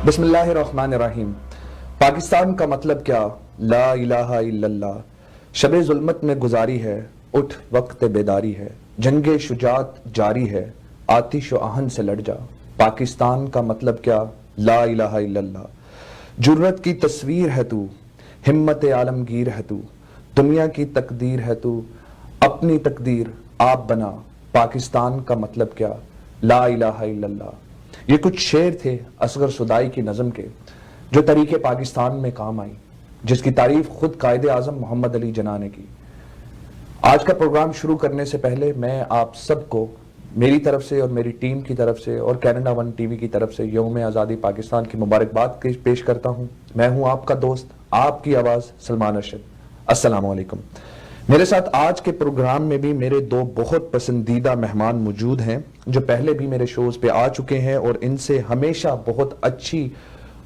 بسم اللہ الرحمن الرحیم. پاکستان کا مطلب کیا؟ لا الہ الا اللہ. شب ظلمت میں گزاری ہے، اٹھ وقت بیداری ہے. جنگ شجاعت جاری ہے، آتش و آہن سے لڑ جا. پاکستان کا مطلب کیا؟ لا الہ الا اللہ. جرت کی تصویر ہے تو، ہمت عالمگیر ہے تو، دنیا کی تقدیر ہے تو، اپنی تقدیر آپ بنا. پاکستان کا مطلب کیا؟ لا الہ الا اللہ. یہ کچھ شعر تھے اصغر صدائی کی نظم کے جو تحریک پاکستان میں کام آئی، جس کی تعریف خود قائد اعظم محمد علی جناح نے کی. آج کا پروگرام شروع کرنے سے پہلے میں آپ سب کو میری طرف سے اور میری ٹیم کی طرف سے اور کینیڈا ون ٹی وی کی طرف سے یوم آزادی پاکستان کی مبارکباد پیش کرتا ہوں. میں ہوں آپ کا دوست، آپ کی آواز، سلمان ارشد. السلام علیکم. میرے ساتھ آج کے پروگرام میں بھی میرے دو بہت پسندیدہ مہمان موجود ہیں جو پہلے بھی میرے شوز پہ آ چکے ہیں، اور ان سے ہمیشہ بہت اچھی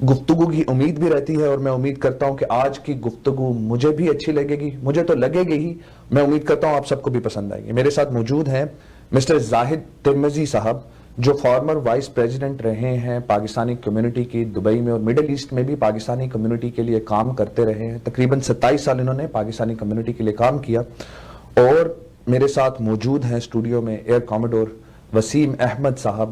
گفتگو کی امید بھی رہتی ہے، اور میں امید کرتا ہوں کہ آج کی گفتگو مجھے بھی اچھی لگے گی. مجھے تو لگے گی ہی، میں امید کرتا ہوں آپ سب کو بھی پسند آئے گی. میرے ساتھ موجود ہیں مسٹر زاہد ترمذی صاحب، جو فارمر وائس پریزیڈنٹ رہے ہیں پاکستانی کمیونٹی کی دبئی میں، اور مڈل ایسٹ میں بھی پاکستانی کمیونٹی کے لیے کام کرتے رہے ہیں. تقریباً 27 سال انہوں نے پاکستانی کمیونٹی کے لیے کام کیا. اور میرے ساتھ موجود ہیں اسٹوڈیو میں ایئر کاموڈور وسیم احمد صاحب،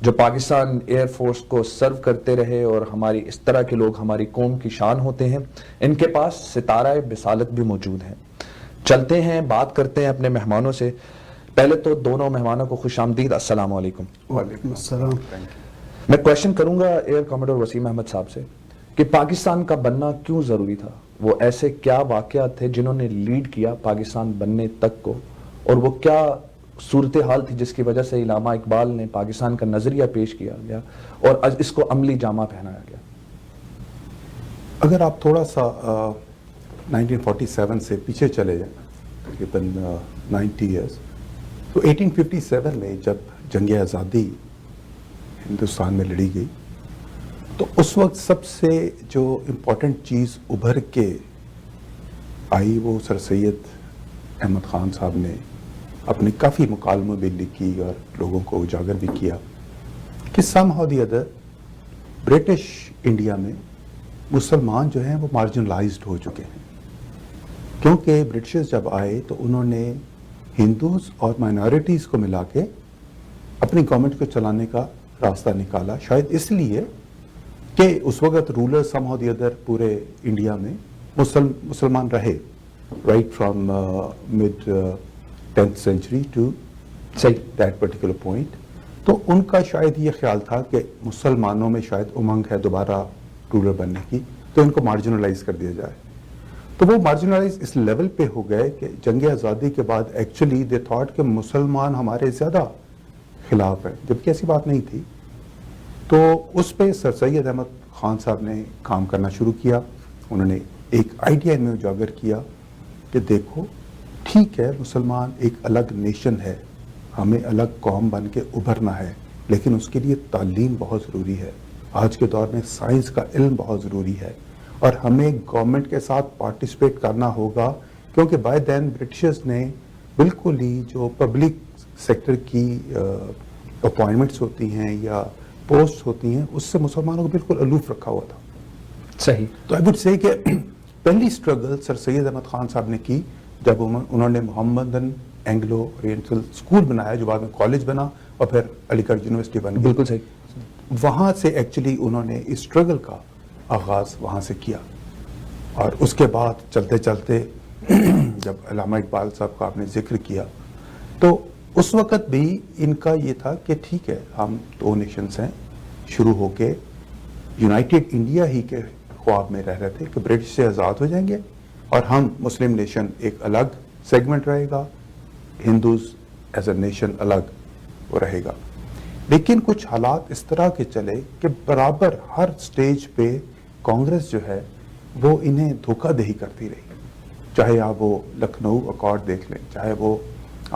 جو پاکستان ایئر فورس کو سرو کرتے رہے، اور ہماری اس طرح کے لوگ ہماری قوم کی شان ہوتے ہیں. ان کے پاس ستارہ بصالت بھی موجود ہیں. چلتے ہیں، بات کرتے ہیں اپنے مہمانوں سے. پہلے تو دونوں مہمانوں کو خوش آمدید. السلام علیکم. وعلیکم السلام. میں کویشچن کروں گا ایئر کاموڈور وسیم احمد صاحب سے کہ پاکستان کا بننا کیوں ضروری تھا؟ وہ ایسے کیا واقعات تھے جنہوں نے لیڈ کیا پاکستان بننے تک کو، اور وہ کیا صورتحال تھی جس کی وجہ سے علامہ اقبال نے پاکستان کا نظریہ پیش کیا گیا اور اس کو عملی جامہ پہنایا گیا؟ اگر آپ تھوڑا سا 1947 سے پیچھے چلے جائیں، تقریباً 90 ایئرس، تو 1857 میں جب جنگ آزادی ہندوستان میں لڑی گئی، تو اس وقت سب سے جو امپورٹنٹ چیز ابھر کے آئی وہ سر سید احمد خان صاحب نے اپنے کافی مکالموں بھی لکھی اور لوگوں کو اجاگر بھی کیا کہ some how the other British India میں مسلمان جو ہیں وہ مارجنلائزڈ ہو چکے ہیں. کیونکہ برٹشرز جب آئے تو انہوں نے ہندوز اور مائنورٹیز کو ملا کے اپنی گورنمنٹ کو چلانے کا راستہ نکالا. شاید اس لیے کہ اس وقت ruler somehow the other پورے انڈیا میں مسلمان رہے، right from mid 10th century to that particular point. تو ان کا شاید یہ خیال تھا کہ مسلمانوں میں شاید امنگ ہے دوبارہ رولر بننے کی، تو ان کو مارجنلائز کر دیا جائے. تو وہ مارجنلائز اس لیول پہ ہو گئے کہ جنگ آزادی کے بعد ایکچولی دے تھاٹ کہ مسلمان ہمارے زیادہ خلاف ہیں، جبکہ ایسی بات نہیں تھی. تو اس پہ سر سید احمد خان صاحب نے کام کرنا شروع کیا. انہوں نے ایک آئیڈیا میں اجاگر کیا کہ دیکھو ٹھیک ہے مسلمان ایک الگ نیشن ہے، ہمیں الگ قوم بن کے ابھرنا ہے، لیکن اس کے لیے تعلیم بہت ضروری ہے. آج کے دور میں سائنس کا علم بہت ضروری ہے، اور ہمیں گورنمنٹ کے ساتھ پارٹیسپیٹ کرنا ہوگا، کیونکہ بائی دین برٹشرز نے بالکل ہی جو پبلک سیکٹر کی اپوائنٹمنٹس ہوتی ہیں یا پوسٹ ہوتی ہیں اس سے مسلمانوں کو بالکل الوف رکھا ہوا تھا. صحیح. تو آئی وڈ سے کہ پہلی اسٹرگل سر سید احمد خان صاحب نے کی جب انہوں نے محمدن اینگلو اورینٹل اسکول بنایا، جو بعد میں کالج بنا اور پھر علی گڑھ یونیورسٹی بن گئی. بالکل صحیح. وہاں سے ایکچولی انہوں نے اس اسٹرگل کا آغاز وہاں سے کیا، اور اس کے بعد چلتے چلتے جب علامہ اقبال صاحب کا آپ نے ذکر کیا، تو اس وقت بھی ان کا یہ تھا کہ ٹھیک ہے ہم دو نیشنز ہیں، شروع ہو کے یونائٹڈ انڈیا ہی کے خواب میں رہ رہے تھے کہ برٹش سے آزاد ہو جائیں گے اور ہم مسلم نیشن ایک الگ سیگمنٹ رہے گا، ہندوز ایز اے نیشن الگ وہ رہے گا. لیکن کچھ حالات اس طرح کے چلے کہ برابر ہر سٹیج پہ کانگریس جو ہے وہ انہیں دھوکہ دہی کرتی رہی. چاہے آپ وہ لکھنؤ اکارڈ دیکھ لیں، چاہے وہ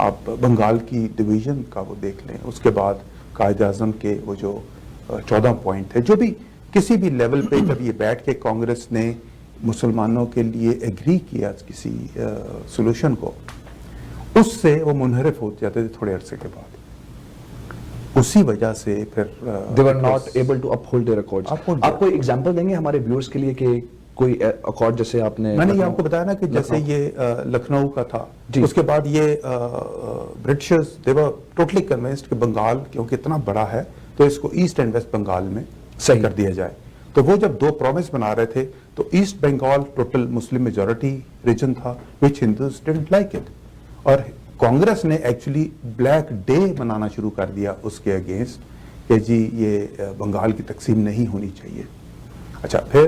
آپ بنگال کی ڈویژن کا وہ دیکھ لیں، اس کے بعد قائد اعظم کے وہ جو 14 پوائنٹ تھے، جو بھی کسی بھی لیول پہ جب یہ بیٹھ کے کانگریس نے مسلمانوں کے لیے ایگری کیا کسی سولوشن کو، اس سے وہ منحرف ہو جاتے تھے تھوڑے عرصے کے بعد. اسی وجہ سے پھر they were not able to uphold their accords. آپ کوئی ایگزامپل دیں گے ہمارے ویورز کے لیے کہ کوئی اکارڈ جیسے آپ نے میں نے یہ آپ کو بتایا نا کہ جیسے یہ لکھنؤ کا تھا, اس کے بعد یہ Britishers they were totally convinced کہ بنگال کیونکہ اتنا بڑا ہے تو اس کو ایسٹ اینڈ ویسٹ بنگال میں صحیح کر دیا جائے. تو وہ جب 2 پروونس بنا رہے تھے تو east Bengal total Muslim majority region تھا which Hindus didn't like it, اور کانگریس نے ایکچولی بلیک ڈے منانا شروع کر دیا اس کے اگینسٹ کہ جی یہ بنگال کی تقسیم نہیں ہونی چاہیے. اچھا پھر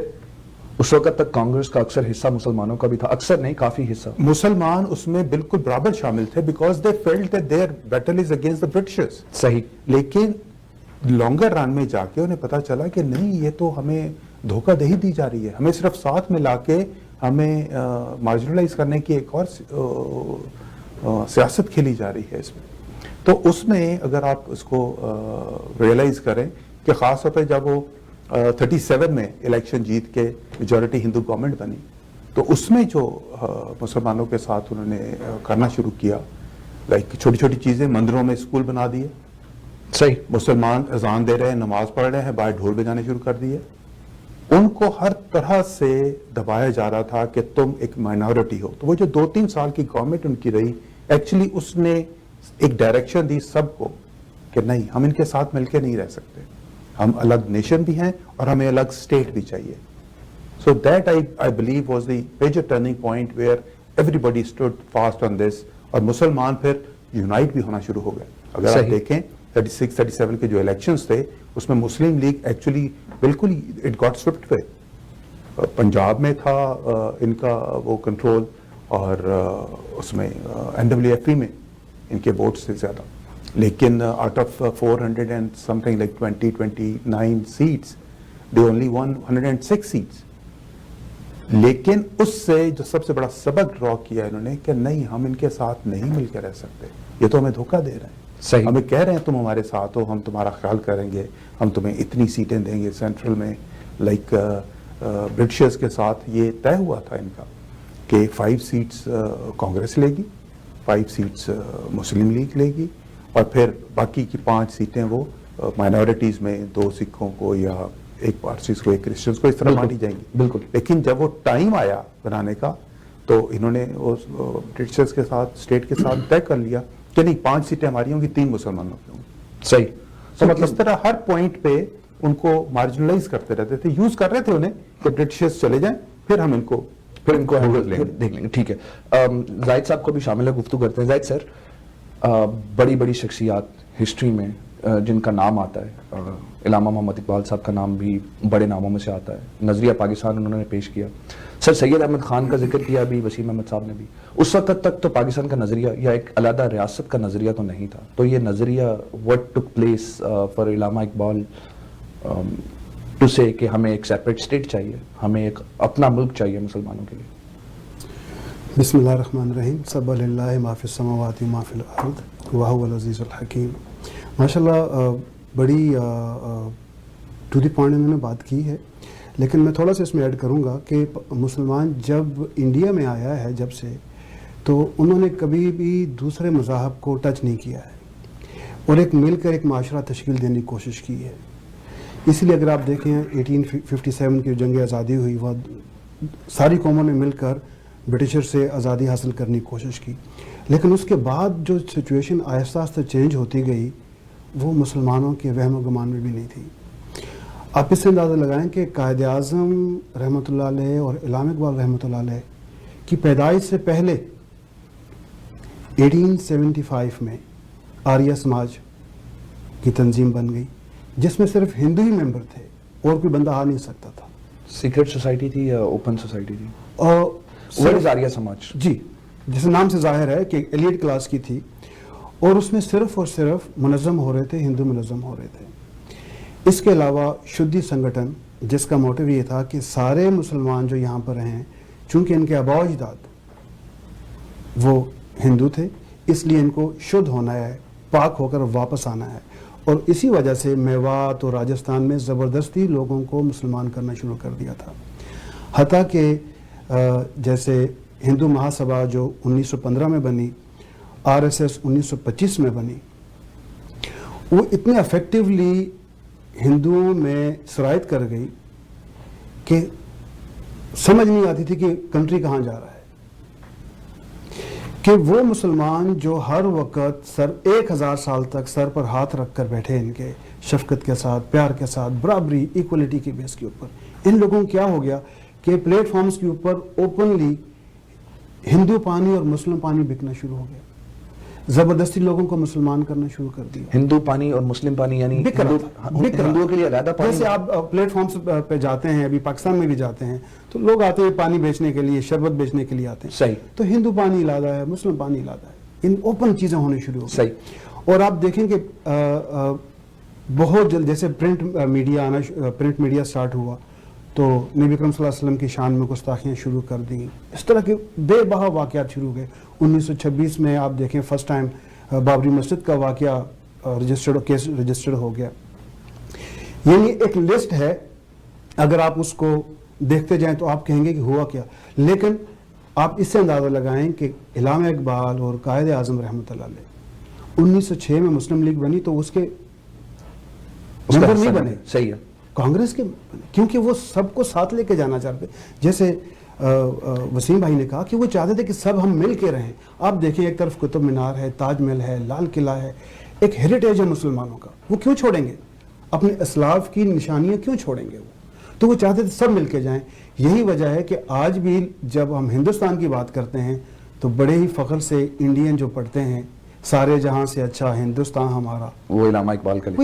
اس وقت تک کانگریس کا اکثر حصہ مسلمانوں کا بھی تھا, اکثر نہیں کافی حصہ مسلمان اس میں بالکل برابر شامل تھے because they felt that their battle is against the Britishers. صحیح. لیکن لانگر رن میں جا کے انہیں پتا چلا کہ نہیں یہ تو ہمیں دھوکہ دہی دی جا رہی ہے, ہمیں صرف ساتھ میں لا کے ہمیں مارجنلائز کرنے کی ایک اور سیاست کھیلی جا رہی ہے اس میں. تو اس میں اگر آپ اس کو ریئلائز کریں کہ خاص طور پہ جب وہ 37 میں الیکشن جیت کے میجورٹی ہندو گورنمنٹ بنی تو اس میں جو مسلمانوں کے ساتھ انہوں نے کرنا شروع کیا, لائک چھوٹی چھوٹی چیزیں, مندروں میں اسکول بنا دیے, صحیح, مسلمان اذان دے رہے ہیں, نماز پڑھ رہے ہیں, باہر ڈھول بجانے شروع کر دیے. ان کو ہر طرح سے دبایا جا رہا تھا کہ تم ایک مائنورٹی ہو. تو وہ جو 2-3 سال کی گورنمنٹ ان کی رہی, ایکچولی اس نے ایک ڈائریکشن دی سب کو کہ نہیں ہم ان کے ساتھ مل کے نہیں رہ سکتے, ہم الگ نیشن بھی ہیں اور ہمیں الگ اسٹیٹ بھی چاہیے. So that I believe was the major turning point where everybody stood fast on this, اور مسلمان پھر یونائٹ بھی ہونا شروع ہو گئے. اگر آپ دیکھیں 36-37 کے جو الیکشنز تھے اس میں مسلم لیگ ایکچولی بالکل اٹ گاٹ سوئپٹ وے. پنجاب میں تھا ان کا وہ کنٹرول, اور اس میں NWFP میں ان کے ووٹس سے زیادہ, لیکن out of 400 and something like 29 seats they only won 106 seats. لیکن اس سے جو سب سے بڑا سبق ڈرا کیا انہوں نے کہ نہیں ہم ان کے ساتھ نہیں مل کے رہ سکتے, یہ تو ہمیں دھوکہ دے رہے ہیں. صحیح, ہمیں کہہ رہے ہیں تم ہمارے ساتھ ہو, ہم تمہارا خیال کریں گے, ہم تمہیں اتنی سیٹیں دیں گے سینٹرل میں. لائک برٹشرز کے ساتھ یہ طے ہوا تھا ان کا کہ 5 سیٹس کانگریس لے گی, 5 سیٹس مسلم لیگ لے گی, اور پھر باقی کی 5 سیٹیں وہ مائنورٹیز میں 2 سکھوں کو یا 1 پارسیز کو, 1 کرسچنز کو, اس طرح بانٹی جائیں گی. بالکل. لیکن جب وہ ٹائم آیا بنانے کا تو انہوں نے برٹشرز کے ساتھ اسٹیٹ کے ساتھ طے کر لیا کہ نہیں 5 سیٹیں ہماری ہوں گی, 3 مسلمانوں کی ہوں گی. صحیح. تو مطلب اس طرح ہر پوائنٹ پہ ان کو مارجنلائز کرتے رہتے تھے, یوز کر رہے تھے انہیں کہ برٹشرز چلے جائیں پھر ہم ان کو دیکھ لیں گے. ٹھیک ہے, زاہد صاحب کو بھی شامل ہے, گفتگو کرتے ہیں. زاہد سر, بڑی بڑی شخصیات ہسٹری میں جن کا نام آتا ہے, علامہ محمد اقبال صاحب کا نام بھی بڑے ناموں میں سے آتا ہے, نظریہ پاکستان انہوں نے پیش کیا. سر سید احمد خان کا ذکر کیا ابھی وسیم احمد صاحب نے بھی. اس وقت تک تو پاکستان کا نظریہ یا ایک علیحدہ ریاست کا نظریہ تو نہیں تھا, تو یہ نظریہ what took place for Allama Iqbal to سے کہ ہمیں ایک سیپریٹ اسٹیٹ چاہیے, ہمیں ایک اپنا ملک چاہیے مسلمانوں کے لیے. بسم اللہ الرحمن الرحیم. سبح للہ ما فی السماوات و ما فی الارض وہو العزیز الحکیم. ماشاء اللہ بڑی ٹو دی پوائنٹ انہوں نے بات کی ہے, لیکن میں تھوڑا سا اس میں ایڈ کروں گا کہ مسلمان جب انڈیا میں آیا ہے جب سے, تو انہوں نے کبھی بھی دوسرے مذاہب کو ٹچ نہیں کیا ہے اور ایک مل کر ایک معاشرہ تشکیل دینے کی کوشش کی ہے. اسی لیے اگر آپ دیکھیں 1857 کی جنگ آزادی ہوئی, وہ ساری قوموں نے مل کر برٹشر سے آزادی حاصل کرنے کی کوشش کی, لیکن اس کے بعد جو سچویشن آہستہ آہستہ چینج ہوتی گئی وہ مسلمانوں کے وہم و گمان میں بھی نہیں تھی. آپ اس سے اندازہ لگائیں کہ قائد اعظم رحمۃ اللہ علیہ اور علامہ اقبال رحمۃ اللہ علیہ کی پیدائش سے پہلے 1875 میں آریہ سماج کی تنظیم بن گئی جس میں صرف ہندو ہی ممبر تھے اور کوئی بندہ آ نہیں سکتا تھا. سیکرٹ سوسائٹی تھی یا اوپن سوسائٹی تھی؟ اور آریہ سماج, جی, جس نام سے ظاہر ہے کہ ایلیٹ کلاس کی تھی, اور اس میں صرف اور صرف منظم ہو رہے تھے, ہندو منظم ہو رہے تھے. اس کے علاوہ شدھی سنگٹن جس کا موٹیو یہ تھا کہ سارے مسلمان جو یہاں پر ہیں چونکہ ان کے آباء و اجداد وہ ہندو تھے, اس لیے ان کو شدھ ہونا ہے, پاک ہو کر واپس آنا ہے, اور اسی وجہ سے میوات اور راجستھان میں زبردستی لوگوں کو مسلمان کرنا شروع کر دیا تھا. حتیٰ کہ جیسے ہندو مہا سبھا جو 1915 میں بنی, RSS 1925 میں بنی, وہ اتنے افیکٹولی ہندوؤں میں سرایت کر گئی کہ سمجھ نہیں آتی تھی کہ کنٹری کہاں جا رہا ہے. کہ وہ مسلمان جو ہر وقت 1000 سال تک سر پر ہاتھ رکھ کر بیٹھے ان کے شفقت کے ساتھ، پیار کے ساتھ، برابری، ایکولیٹی کے بیس کے اوپر، ان لوگوں کو کیا ہو گیا کہ پلیٹ فارمز کے اوپر اوپنلی ہندو پانی اور مسلم پانی بکنا شروع ہو گیا. زبردستی لوگوں کو مسلمان کرنا شروع کر دیا. ہندو پانی اور مسلم پانی یعنی ہندوؤں کے لیے علیحدہ پانی. جیسے آپ پلیٹ فارمز پہ جاتے ہیں، ابھی پاکستان میں بھی جاتے ہیں تو لوگ آتے ہیں پانی بیچنے کے لیے، شربت بیچنے کے لیے آتے ہیں. صحیح. تو ہندو پانی علیحدہ ہے، مسلم پانی علیحدہ ہے. ان اوپن چیزیں ہونے شروع ہو گئی. صحیح. اور آپ دیکھیں کہ بہت جلد جیسے پرنٹ میڈیا سٹارٹ ہوا تو نبی اکرم صلی اللہ علیہ وسلم کی شان میں گستاخیاں شروع کر دیں. اس طرح کے بے بہا واقعات شروع ہوئے. 1926 میں آپ دیکھیں فرسٹ ٹائم بابری مسجد کا واقعہ کیس رجسٹرڈ ہو گیا. یعنی ایک لسٹ ہے، اگر آپ اس کو دیکھتے جائیں تو آپ کہیں گے کہ ہوا کیا. لیکن آپ اس سے اندازہ لگائیں کہ علامہ اقبال اور قائد اعظم رحمۃ اللہ علیہ 1906 میں مسلم لیگ بنی تو اس کے ممبر نہیں بنے. صحیح ہے. کانگریس کے بنے کیونکہ وہ سب کو ساتھ لے کے جانا چاہتے. جیسے وسیم بھائی نے کہا کہ وہ چاہتے تھے کہ سب ہم مل کے رہیں. آپ دیکھیں ایک طرف قطب مینار ہے، تاج محل ہے، لال قلعہ ہے، ایک ہیریٹیج ہے مسلمانوں کا. وہ کیوں چھوڑیں گے؟ اپنے اسلاف کی نشانیاں کیوں چھوڑیں گے؟ تو وہ چاہتے تھے سب مل کے جائیں. یہی وجہ ہے کہ آج بھی جب ہم ہندوستان کی بات کرتے ہیں تو بڑے ہی فخر سے انڈین جو پڑھتے ہیں سارے جہاں سے اچھا ہندوستان ہمارا، وہ علامہ اقبال کا لکھا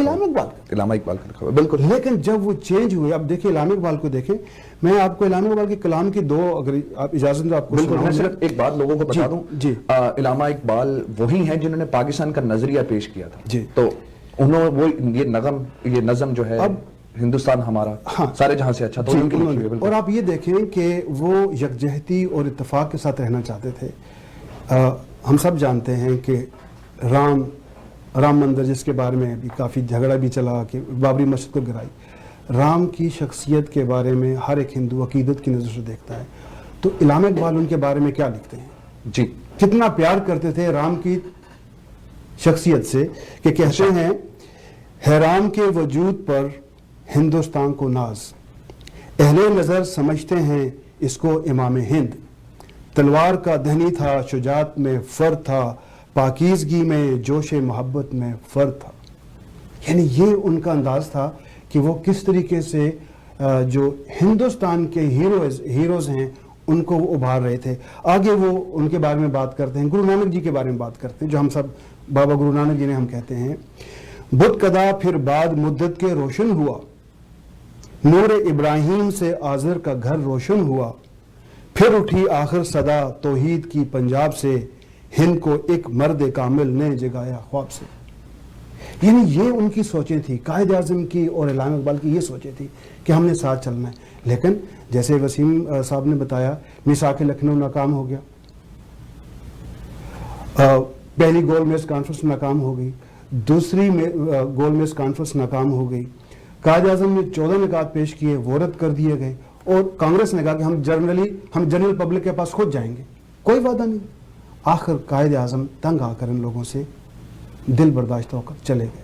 ہے. بالکل. لیکن جب وہ چینج ہوئے، اب دیکھیں علامہ اقبال کو دیکھیں. میں آپ کو علامہ اقبال کے کلام کی دو، اگر آپ اجازت دیں آپ کو. بالکل. میں صرف ایک بات لوگوں کو بتا دوں. جی. علامہ اقبال وہی ہیں جنہوں نے پاکستان کا نظریہ پیش کیا تھا. جی. تو انہوں وہ یہ نظم جو ہے ہندوستان ہمارا سارے جہاں سے اچھا تو ان کے لیے. اور آپ یہ دیکھیں کہ وہ یکجہتی اور اتفاق کے ساتھ رہنا چاہتے تھے. ہم سب جانتے ہیں کہ رام مندر جس کے بارے میں بھی کافی جھگڑا بھی چلا کہ بابری مسجد کو گرائی. رام کی شخصیت کے بارے میں ہر ایک ہندو عقیدت کی نظر سے دیکھتا ہے. تو علامہ اقبال ان کے بارے میں کیا لکھتے ہیں؟ جی. کتنا پیار کرتے تھے رام کی شخصیت سے کہ کہتے ہیں ہے رام کے وجود پر ہندوستان کو ناز، اہل نظر سمجھتے ہیں اس کو امام ہند، تلوار کا دہنی تھا شجاعت میں فرد تھا، پاکیزگی میں جوش محبت میں فرد تھا. یعنی یہ ان کا انداز تھا کہ وہ کس طریقے سے جو ہندوستان کے ہیروز ہیں ان کو وہ ابھار رہے تھے. آگے وہ ان کے بارے میں بات کرتے ہیں، گرو نانک جی کے بارے میں بات کرتے ہیں جو ہم سب بابا گرو نانک جی نے ہم کہتے ہیں. بدھ کدا پھر بعد مدت کے روشن ہوا، نور ابراہیم سے آذر کا گھر روشن ہوا، پھر اٹھی آخر صدا توحید کی پنجاب سے، ہند کو ایک مرد کامل نے جگایا خواب سے. یعنی یہ ان کی سوچیں تھی، قائد اعظم کی اور علامہ اقبال کی یہ سوچیں تھی کہ ہم نے ساتھ چلنا ہے. لیکن جیسے وسیم صاحب نے بتایا میثاق لکھنؤ ناکام ہو گیا، پہلی گول میز کانفرنس ناکام ہو گئی، دوسری گول میز کانفرنس ناکام ہو گئی. قائد اعظم نے 14 نکات پیش کیے، وہ رد کر دیے گئے. اور کانگریس نے کہا کہ ہم جنرل پبلک کے پاس خود جائیں گے، کوئی وعدہ نہیں. آخر قائد اعظم تنگ آ کر ان لوگوں سے دل برداشت ہو کر چلے گئے،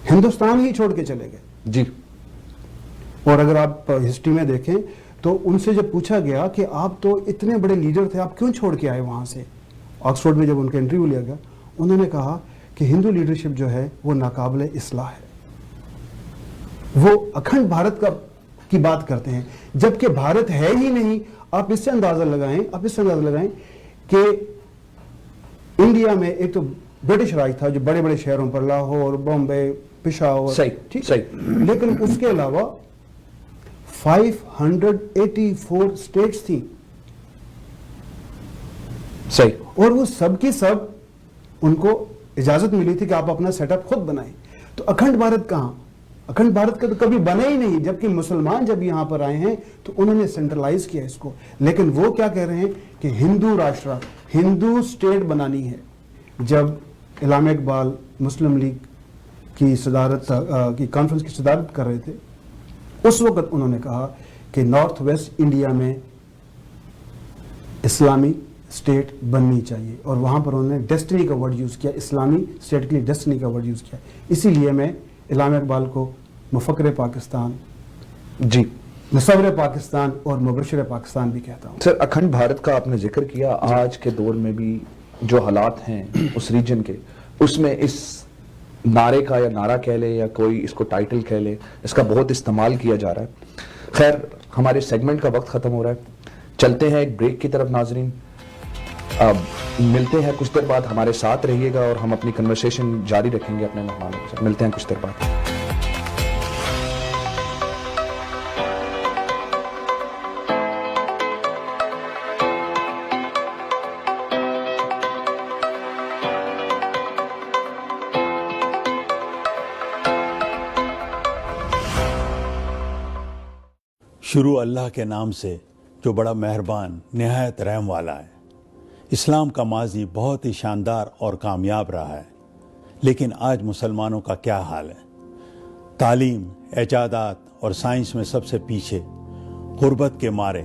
ہندوستان ہی چھوڑ کے چلے گئے. جی. اور اگر آپ ہسٹری میں دیکھیں تو ان سے جب پوچھا گیا کہ آپ تو اتنے بڑے لیڈر تھے، آپ کیوں چھوڑ کے آئے وہاں سے؟ آکسفورڈ میں جب ان کا انٹرویو لیا گیا انہوں نے کہا کہ ہندو لیڈرشپ جو ہے وہ ناقابل اصلاح ہے. وہ اکھنڈ بھارت کی بات کرتے ہیں جبکہ بھارت ہے ہی نہیں. آپ اس سے اندازہ لگائیں کہ انڈیا میں ایک تو برٹش راج تھا جو بڑے بڑے شہروں پر لاہور، بامبے، پشاور، صحیح. لیکن اس کے علاوہ 584 اسٹیٹس تھیں. صحیح. اور وہ سب کی سب ان کو اجازت ملی تھی کہ آپ اپنا سیٹ اپ خود بنائیں. تو اکھنڈ بھارت کہاں؟ اکھنڈ بھارت کا تو کبھی بنا ہی نہیں. جبکہ مسلمان جب یہاں پر آئے ہیں تو انہوں نے سینٹرلائز کیا اس کو. لیکن وہ کیا کہہ رہے ہیں کہ ہندو راشٹرا، ہندو اسٹیٹ بنانی ہے. جب علامہ اقبال مسلم لیگ کی صدارت کی کانفرنس کی صدارت کر رہے تھے اس وقت انہوں نے کہا کہ نارتھ ویسٹ انڈیا میں اسلامی اسٹیٹ بننی چاہیے، اور وہاں پر انہوں نے ڈیسٹنی کا ورڈ یوز کیا، اسلامی اسٹیٹ کے لیے ڈیسٹنی کا ورڈ یوز کیا. اسی لیے میں علامہ اقبال کو مفکر پاکستان، جی مصور پاکستان اور مبشر پاکستان بھی کہتا ہوں. سر، اکھنڈ بھارت کا آپ نے ذکر کیا. آج کے دور میں بھی جو حالات ہیں اس ریجن کے، اس میں اس نعرے کا، یا نعرہ کہہ لے یا کوئی اس کو ٹائٹل کہہ لے، اس کا بہت استعمال کیا جا رہا ہے. خیر، ہمارے سیگمنٹ کا وقت ختم ہو رہا ہے، چلتے ہیں ایک بریک کی طرف. ناظرین، اب ملتے ہیں کچھ دیر بعد. ہمارے ساتھ رہیے گا اور ہم اپنی کنورسیشن جاری رکھیں گے اپنے مہمانوں کے ساتھ. ملتے ہیں کچھ دیر بعد. شروع اللہ کے نام سے جو بڑا مہربان، نہایت رحم والا ہے. اسلام کا ماضی بہت ہی شاندار اور کامیاب رہا ہے، لیکن آج مسلمانوں کا کیا حال ہے؟ تعلیم، ایجادات اور سائنس میں سب سے پیچھے، غربت کے مارے،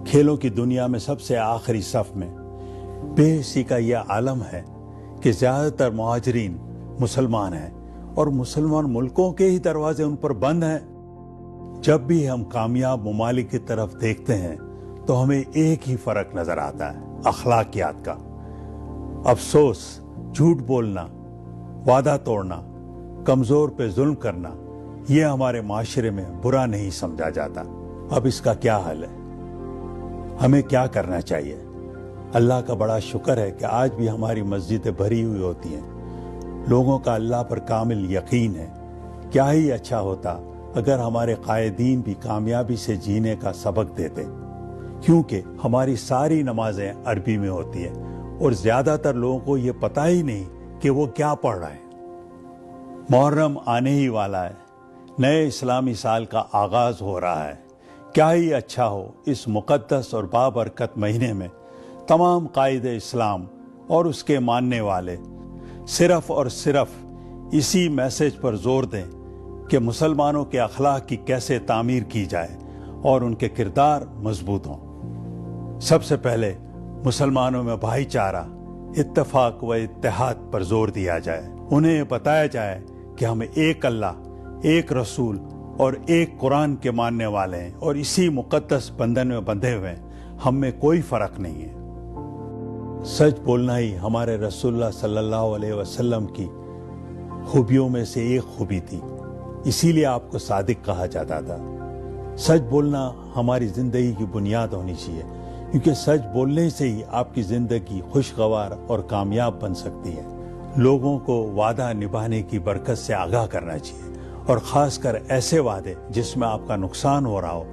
کھیلوں کی دنیا میں سب سے آخری صف میں. بے حسی کا یہ عالم ہے کہ زیادہ تر مہاجرین مسلمان ہیں اور مسلمان ملکوں کے ہی دروازے ان پر بند ہیں. جب بھی ہم کامیاب ممالک کی طرف دیکھتے ہیں تو ہمیں ایک ہی فرق نظر آتا ہے، اخلاقیات کا. افسوس، جھوٹ بولنا، وعدہ توڑنا، کمزور پہ ظلم کرنا، یہ ہمارے معاشرے میں برا نہیں سمجھا جاتا. اب اس کا کیا حل ہے؟ ہمیں کیا کرنا چاہیے؟ اللہ کا بڑا شکر ہے کہ آج بھی ہماری مسجدیں بھری ہوئی ہوتی ہیں. لوگوں کا اللہ پر کامل یقین ہے. کیا ہی اچھا ہوتا اگر ہمارے قائدین بھی کامیابی سے جینے کا سبق دیتے، کیونکہ ہماری ساری نمازیں عربی میں ہوتی ہیں اور زیادہ تر لوگوں کو یہ پتہ ہی نہیں کہ وہ کیا پڑھ رہے ہیں. محرم آنے ہی والا ہے، نئے اسلامی سال کا آغاز ہو رہا ہے. کیا ہی اچھا ہو اس مقدس اور بابرکت مہینے میں تمام قائد اسلام اور اس کے ماننے والے صرف اور صرف اسی میسج پر زور دیں کہ مسلمانوں کے اخلاق کی کیسے تعمیر کی جائے اور ان کے کردار مضبوط ہوں. سب سے پہلے مسلمانوں میں بھائی چارہ، اتفاق و اتحاد پر زور دیا جائے. انہیں بتایا جائے کہ ہم ایک اللہ، ایک رسول اور ایک قرآن کے ماننے والے ہیں اور اسی مقدس بندھن میں بندھے ہوئے ہیں. ہم میں کوئی فرق نہیں ہے. سچ بولنا ہی ہمارے رسول اللہ صلی اللہ علیہ وسلم کی خوبیوں میں سے ایک خوبی تھی، اسی لیے آپ کو صادق کہا جاتا تھا. سچ بولنا ہماری زندگی کی بنیاد ہونی چاہیے، کیونکہ سچ بولنے سے ہی آپ کی زندگی خوشگوار اور کامیاب بن سکتی ہے. لوگوں کو وعدہ نبھانے کی برکت سے آگاہ کرنا چاہیے، اور خاص کر ایسے وعدے جس میں آپ کا نقصان ہو رہا ہو،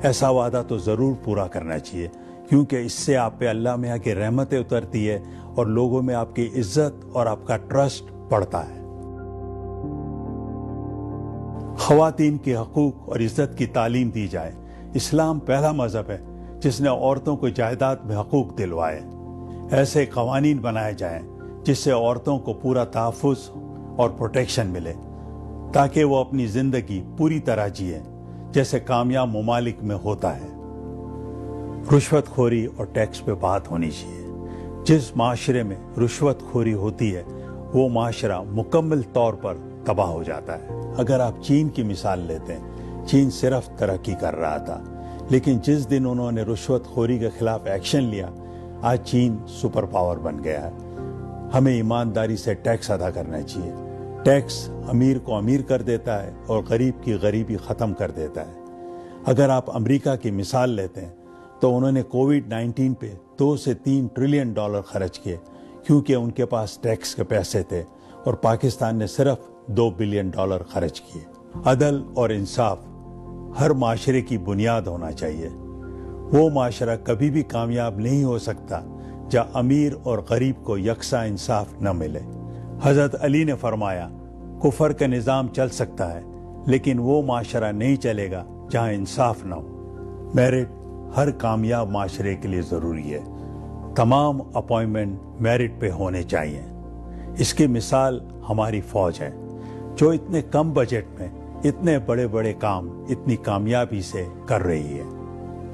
ایسا وعدہ تو ضرور پورا کرنا چاہیے، کیونکہ اس سے آپ پہ اللہ میاں کی رحمتیں اترتی ہے اور لوگوں میں آپ کی عزت اور آپ کا ٹرسٹ بڑھتا ہے. خواتین کے حقوق اور عزت کی تعلیم دی جائے. اسلام پہلا مذہب ہے جس نے عورتوں کو جائیداد میں حقوق دلوائے. ایسے قوانین بنائے جائیں جس سے عورتوں کو پورا تحفظ اور پروٹیکشن ملے، تاکہ وہ اپنی زندگی پوری طرح جیے جیسے کامیاب ممالک میں ہوتا ہے. رشوت خوری اور ٹیکس پہ بات ہونی چاہیے. جس معاشرے میں رشوت خوری ہوتی ہے وہ معاشرہ مکمل طور پر تباہ ہو جاتا ہے. اگر آپ چین کی مثال لیتے ہیں، چین صرف ترقی کر رہا تھا، لیکن جس دن انہوں نے رشوت خوری کے خلاف ایکشن لیا، آج چین سپر پاور بن گیا ہے. ہمیں ایمانداری سے ٹیکس ادا کرنا چاہیے. ٹیکس امیر کو امیر کر دیتا ہے اور غریب کی غریبی ختم کر دیتا ہے. اگر آپ امریکہ کی مثال لیتے ہیں تو انہوں نے کووڈ-19 پہ 2 سے 3 ٹریلین ڈالر خرچ کیے، کیونکہ ان کے پاس ٹیکس کے پیسے تھے، اور پاکستان نے صرف 2 بلین ڈالر خرچ کیے. عدل اور انصاف ہر معاشرے کی بنیاد ہونا چاہیے. وہ معاشرہ کبھی بھی کامیاب نہیں ہو سکتا جہاں امیر اور غریب کو یکساں انصاف نہ ملے. حضرت علی نے فرمایا، کفر کا نظام چل سکتا ہے لیکن وہ معاشرہ نہیں چلے گا جہاں انصاف نہ ہو. میرٹ ہر کامیاب معاشرے کے لیے ضروری ہے. تمام اپوائنٹمنٹ میرٹ پہ ہونے چاہیے. اس کی مثال ہماری فوج ہے، جو اتنے کم بجٹ میں اتنے بڑے بڑے کام اتنی کامیابی سے کر رہی ہے.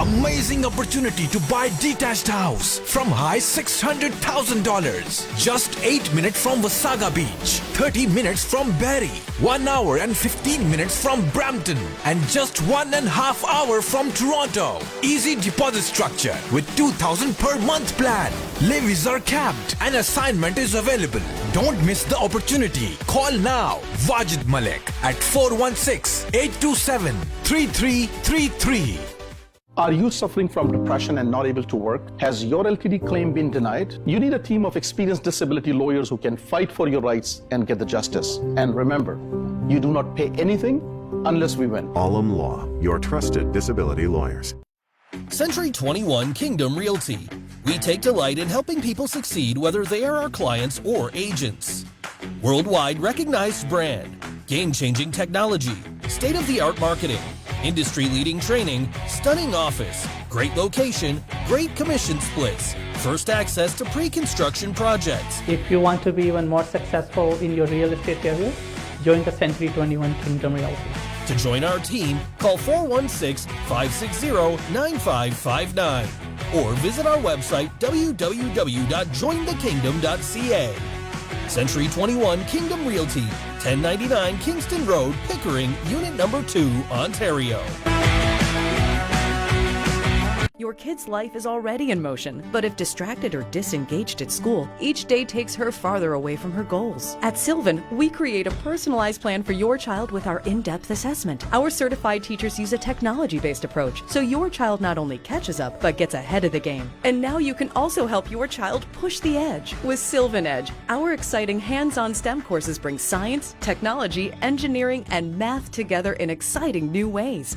Amazing opportunity to buy detached house from high $600,000. Just 8 minutes from Wasaga Beach, 30 minutes from Barrie, 1 hour and 15 minutes from Brampton, and just 1.5 hours from Toronto. Easy deposit structure with 2,000 per month plan. Levies are capped and assignment is available. Don't miss the opportunity. Call now. Wajid Malik at 416-827-3333. Are you suffering from depression and not able to work? Has your LTD claim been denied? You need a team of experienced disability lawyers who can fight for your rights and get the justice. And remember, you do not pay anything unless we win. Alam Law, your trusted disability lawyers. Century 21 Kingdom Realty. We take delight in helping people succeed whether they are our clients or agents. Worldwide recognized brand, game-changing technology, state-of-the-art marketing, industry-leading training, stunning office, great location, great commission splits, first access to pre-construction projects. If you want to be even more successful in your real estate career, join the Century 21 Kingdom Realty. To join our team, call 416-560-9559 or visit our website www.jointhekingdom.ca. Century 21 Kingdom Realty, 1099 Kingston Road, Pickering, Unit Number 2, Ontario. Your kid's life is already in motion, but if distracted or disengaged at school, each day takes her farther away from her goals. At Sylvan, we create a personalized plan for your child with our in-depth assessment. Our certified teachers use a technology-based approach, so your child not only catches up, but gets ahead of the game. And now you can also help your child push the edge. With Sylvan Edge, our exciting hands-on STEM courses bring science, technology, engineering, and math together in exciting new ways.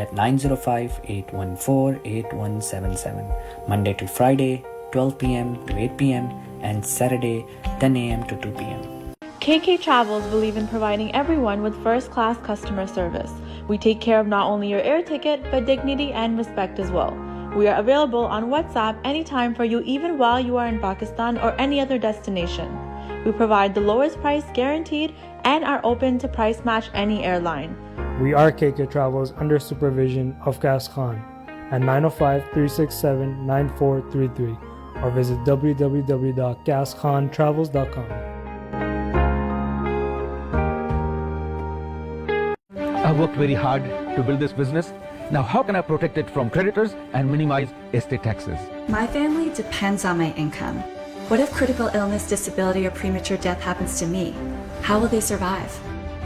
at 905-814-8177, Monday to Friday 12 p.m. to 8 p.m. and Saturday 10 a.m. to 2 p.m. KK Travels believe in providing everyone with first-class customer service. We take care of not only your air ticket, but dignity and respect as well. We are available on WhatsApp anytime for you, even while you are in Pakistan or any other destination. We provide the lowest price guaranteed and are open to price match any airline. We are KK Travels under supervision of Qais Khan at 905-367-9433 or visit www.qaiskhan.travels.com. I worked very hard to build this business. Now how can I protect it from creditors and minimize estate taxes? My family depends on my income. What if critical illness, disability, or premature death happens to me? How will they survive?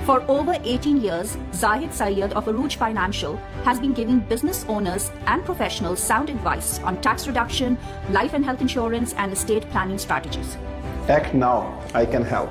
For over 18 years, Zahid Syed of Aruj Financial has been giving business owners and professionals sound advice on tax reduction, life and health insurance, and estate planning strategies. Act now. I can help.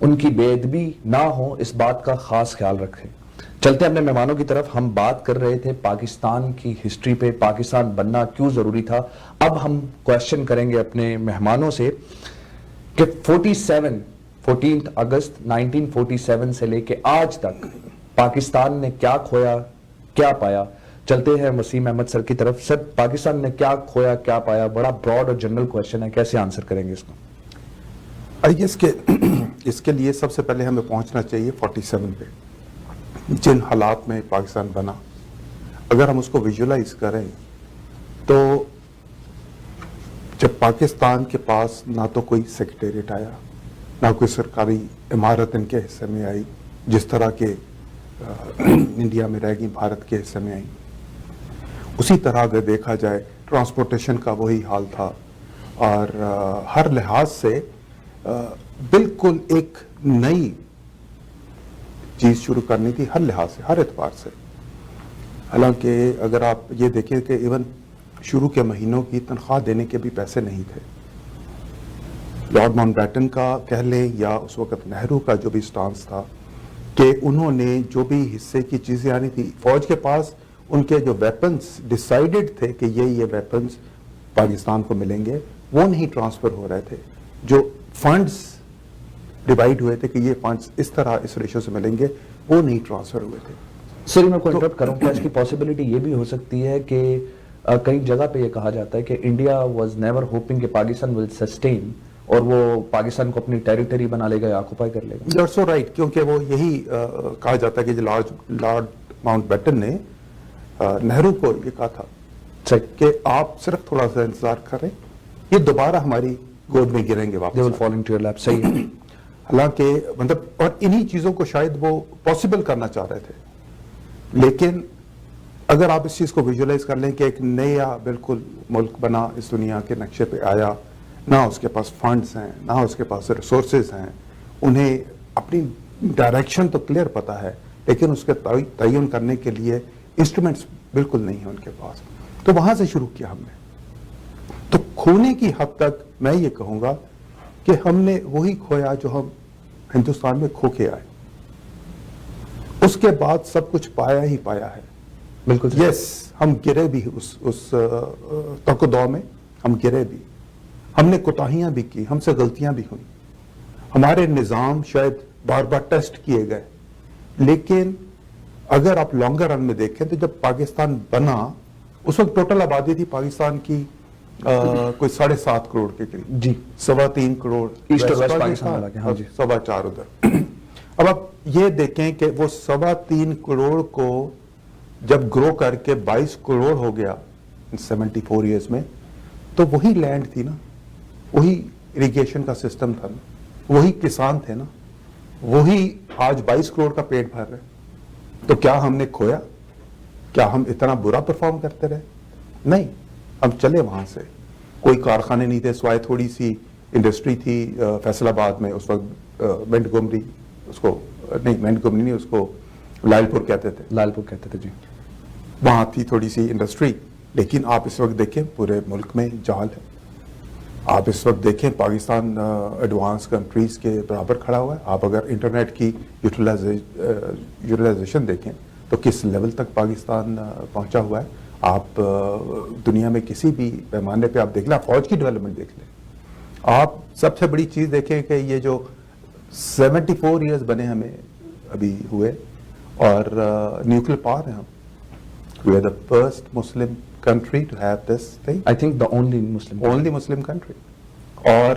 ان کی بے ادبی نہ ہو، اس بات کا خاص خیال رکھیں. چلتے ہیں اپنے مہمانوں کی طرف. ہم بات کر رہے تھے پاکستان کی ہسٹری پہ، پاکستان بننا کیوں ضروری تھا. اب ہم کویشچن کریں گے اپنے مہمانوں سے کہ 14 اگست 1947 سے لے کے آج تک پاکستان نے کیا کھویا، کیا پایا. چلتے ہیں وسیم احمد سر کی طرف. سر، پاکستان نے کیا کھویا، کیا پایا؟ بڑا براڈ اور جنرل کویشچن ہے، کیسے آنسر کریں گے اس کو؟ آئی گیس کہ اس کے لیے سب سے پہلے ہمیں پہنچنا چاہیے 47 پہ، جن حالات میں پاکستان بنا. اگر ہم اس کو ویژولائز کریں تو جب پاکستان کے پاس نہ تو کوئی سیکریٹریٹ آیا، نہ کوئی سرکاری عمارت ان کے حصے میں آئی جس طرح کے انڈیا میں رہ گئی بھارت کے حصے میں آئی. اسی طرح اگر دیکھا جائے ٹرانسپورٹیشن کا وہی حال تھا، اور ہر لحاظ سے بالکل ایک نئی چیز شروع کرنی تھی، ہر لحاظ سے، ہر اعتبار سے. حالانکہ اگر آپ یہ دیکھیں کہ ایون شروع کے مہینوں کی تنخواہ دینے کے بھی پیسے نہیں تھے. لارڈ ماؤنٹ بیٹن کا کہہ لیں یا اس وقت نہرو کا جو بھی سٹانس تھا کہ انہوں نے جو بھی حصے کی چیزیں آنی تھی، فوج کے پاس ان کے جو ویپنز ڈیسائیڈڈ تھے کہ یہ ویپنز پاکستان کو ملیں گے، وہ نہیں ٹرانسفر ہو رہے تھے. جو فنڈز ڈیوائیڈ ہوئے تھے کہ یہ فنڈز اس طرح اس ریشو سے ملیں گے، وہ نہیں ٹرانسفر ہوئے تھے. سر، میں کو انٹرپٹ کروں، کیا اس کی پاسبلٹی یہ بھی ہو سکتی ہے کہ کئی جگہ پہ یہ کہا جاتا ہے کہ انڈیا واز نیور ہوپنگ کہ پاکستان ول سسٹین، اور وہ پاکستان کو اپنی ٹیریٹری بنا لے گا یا آکوپائی کر لے گا؟ That's so right، کیونکہ وہ یہی کہا جاتا ہے کہ لارڈ ماؤنٹ بیٹن نے نہرو کو یہ کہا تھا کہ آپ صرف تھوڑا سا انتظار کریں، یہ دوبارہ ہماری گود میں گریں گے واپس. They will fall into your lap. صحیح ہے. حالانکہ مطلب اور انہی چیزوں کو شاید وہ پاسبل کرنا چاہ رہے تھے. لیکن اگر آپ اس چیز کو ویژولائز کر لیں کہ ایک نیا بالکل ملک بنا، اس دنیا کے نقشے پہ آیا، نہ اس کے پاس فنڈز ہیں، نہ اس کے پاس ریسورسز ہیں، انہیں اپنی ڈائریکشن تو کلیئر پتا ہے لیکن اس کے تعین کرنے کے لیے انسٹرومنٹس بالکل نہیں ہیں ان کے پاس. تو وہاں سے شروع کیا ہم نے. تو کھونے کی حد تک میں یہ کہوں گا کہ ہم نے وہی کھویا جو ہم ہندوستان میں کھو کے آئے. اس کے بعد سب کچھ پایا ہی پایا ہے. بالکل. یس، ہم گرے بھی اس تقدو میں، ہم گرے بھی، ہم نے کوتاہیاں بھی کی، ہم سے غلطیاں بھی ہوئیں، ہمارے نظام شاید بار بار ٹیسٹ کیے گئے. لیکن اگر آپ لانگر رن میں دیکھیں تو جب پاکستان بنا اس وقت ٹوٹل آبادی تھی پاکستان کی کوئی 7.5 کروڑ کے قریب. جی. 3.25 کروڑ ایسٹ اور ویسٹ پاکستان، ہاں جی، 4.25 ادھر. اب آپ یہ دیکھیں کہ وہ 3.25 کروڑ کو جب گرو کر کے 22 کروڑ ہو گیا 74 ایئرز میں، تو وہی لینڈ تھی نا، وہی اریگیشن کا سسٹم تھا نا، وہی کسان تھے نا، وہی آج 22 کروڑ کا پیٹ بھر رہے. تو کیا ہم نے کھویا؟ کیا ہم اتنا برا پرفارم کرتے رہے؟ نہیں، ہم چلے وہاں سے. کوئی کارخانے نہیں تھے سوائے تھوڑی سی انڈسٹری تھی فیصل آباد میں اس وقت، مینٹ گومری، اس کو نہیں، مینٹ گومری نہیں، اس کو لال پور کہتے تھے. لال پور کہتے تھے، جی. وہاں تھی تھوڑی سی انڈسٹری. لیکن آپ اس وقت دیکھیں پورے ملک میں جہل ہے. آپ اس وقت دیکھیں پاکستان ایڈوانس کنٹریز کے برابر کھڑا ہوا ہے. آپ اگر انٹرنیٹ کی یوٹیلائزیشن دیکھیں تو کس لیول تک پاکستان پہنچا ہوا ہے. آپ دنیا میں کسی بھی پیمانے پہ آپ دیکھ لیں، فوج کی ڈیولپمنٹ دیکھ لیں. آپ سب سے بڑی چیز دیکھیں کہ یہ جو 74 ایئرز بنے ہمیں ابھی ہوئے، اور نیوکلیر پاور ہے ہم. We are the first Muslim country to have this thing. I think the only Muslim country. اور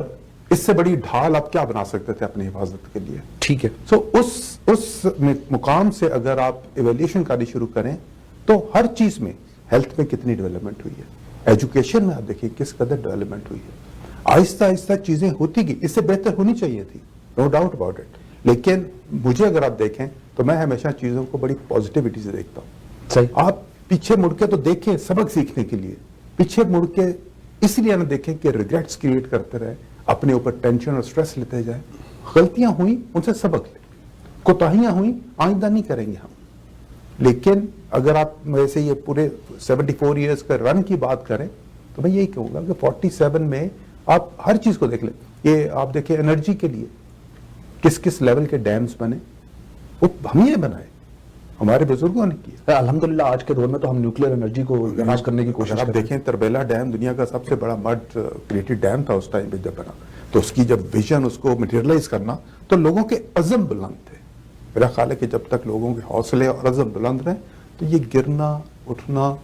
اس سے بڑی ڈھال آپ کیا بنا سکتے تھے اپنی حفاظت کے لیے؟ ٹھیک ہے. سو اس مقام سے اگر آپ ایویلیوشن کرنی شروع کریں تو ہر چیز میں، ہیلتھ میں کتنی ڈیولپمنٹ ہوئی ہے، ایجوکیشن میں آپ دیکھیں کس قدر ڈیولپمنٹ ہوئی ہے. آہستہ آہستہ چیزیں ہوتی گئی. اس سے بہتر ہونی چاہیے تھی، نو ڈاؤٹ اباؤٹ اٹ. لیکن مجھے اگر آپ دیکھیں تو میں ہمیشہ چیزوں کو بڑی پازیٹیوٹی سے دیکھتا ہوں. صحیح. آپ پیچھے مڑ کے تو دیکھیں سبق سیکھنے کے لیے. پیچھے مڑ کے اس لیے نہ دیکھیں کہ ریگریٹس کریٹ کرتے رہے، اپنے اوپر ٹینشن اور سٹریس لیتے جائیں. غلطیاں ہوئیں ان سے سبق لیں، کوتاہیاں ہوئیں آئندہ نہیں کریں گے ہم. لیکن اگر آپ ویسے یہ پورے 74 ایئرز کا رن کی بات کریں تو میں یہی کہوں گا کہ 47 میں آپ ہر چیز کو دیکھ لیں. یہ آپ دیکھیں انرجی کے لیے کس کس لیول کے ڈیمز بنے وہ ہم ہی بنائے, ہمارے بزرگوں نے کیا. الحمدللہ آج کے دور میں تو ہم نیوکلیر انرجی کو یوز کرنے کی کوشش آپ کر رہے ہیں. دیکھیں تربیلا ڈیم دنیا کا سب سے بڑا مڈ کریٹڈ ڈیم تھا اس ٹائم پہ جب بنا, تو اس کی جب ویژن اس کو مٹیریلائز کرنا, تو لوگوں کے عزم بلند تھے. میرا خیال ہے کہ جب تک لوگوں کے حوصلے اور عزم بلند رہیں تو یہ گرنا اٹھنا,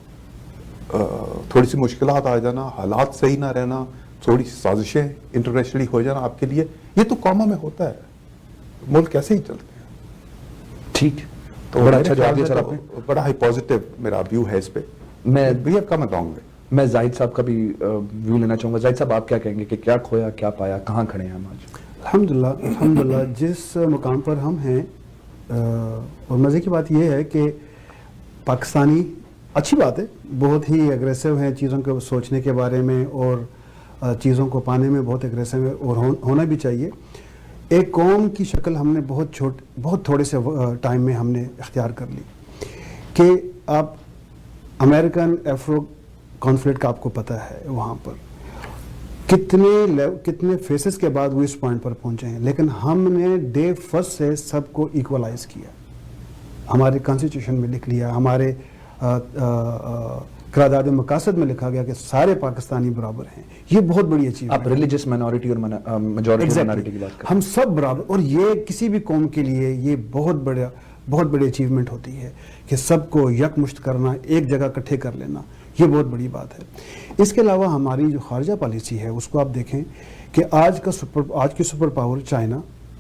تھوڑی سی مشکلات آ جانا, حالات صحیح نہ رہنا, تھوڑی سی سازشیں انٹرنیشنلی ہو جانا آپ کے لیے, یہ تو قوموں میں ہوتا ہے, ملک ایسے ہی چلتے ہیں. ٹھیک, تو بڑا اچھا جواب دیا سر آپ نے, بڑا ہی پازیٹیو میرا ویو ہے اس پہ. میں زاہد صاحب کا بھی ویو لینا چاہوں گا. زاہد صاحب آپ کیا کہیں گے کہ کیا کھویا کیا پایا, کہاں کھڑے ہیں ہم آج؟ الحمدللہ جس مقام پر ہم ہیں, اور مزے کی بات یہ ہے کہ پاکستانی اچھی بات ہے, بہت ہی اگریسو ہیں چیزوں کو سوچنے کے بارے میں, اور چیزوں کو پانے میں بہت اگریسو ہے, اور ہونا بھی چاہیے. ایک قوم کی شکل ہم نے بہت تھوڑے سے ٹائم میں ہم نے اختیار کر لی کہ آپ امریکن ایفرو کانفلکٹ کا آپ کو پتہ ہے وہاں پر کتنے فیسز کے بعد وہ اس پوائنٹ پر پہنچے ہیں, لیکن ہم نے ڈے فرسٹ سے سب کو ایکولائز کیا, ہمارے کانسٹیٹیوشن میں لکھ لیا, ہمارے قرارداد مقاصد میں لکھا گیا کہ سارے پاکستانی برابر ہیں. یہ بہت بڑی اچیومنٹ. آپ ریلیجس مائنورٹی اور میجورٹی مائنورٹی کی بات کریں, ہم سب برابر, اور یہ کسی بھی قوم کے لیے یہ بہت بڑی اچیومنٹ ہوتی ہے کہ سب کو یک مشت کرنا, ایک جگہ اکٹھے کر لینا, یہ بہت بڑی بات ہے. اس کے علاوہ ہماری جو خارجہ پالیسی ہے اس کو آپ دیکھیں کہ آج کی سپر پاور چائنا,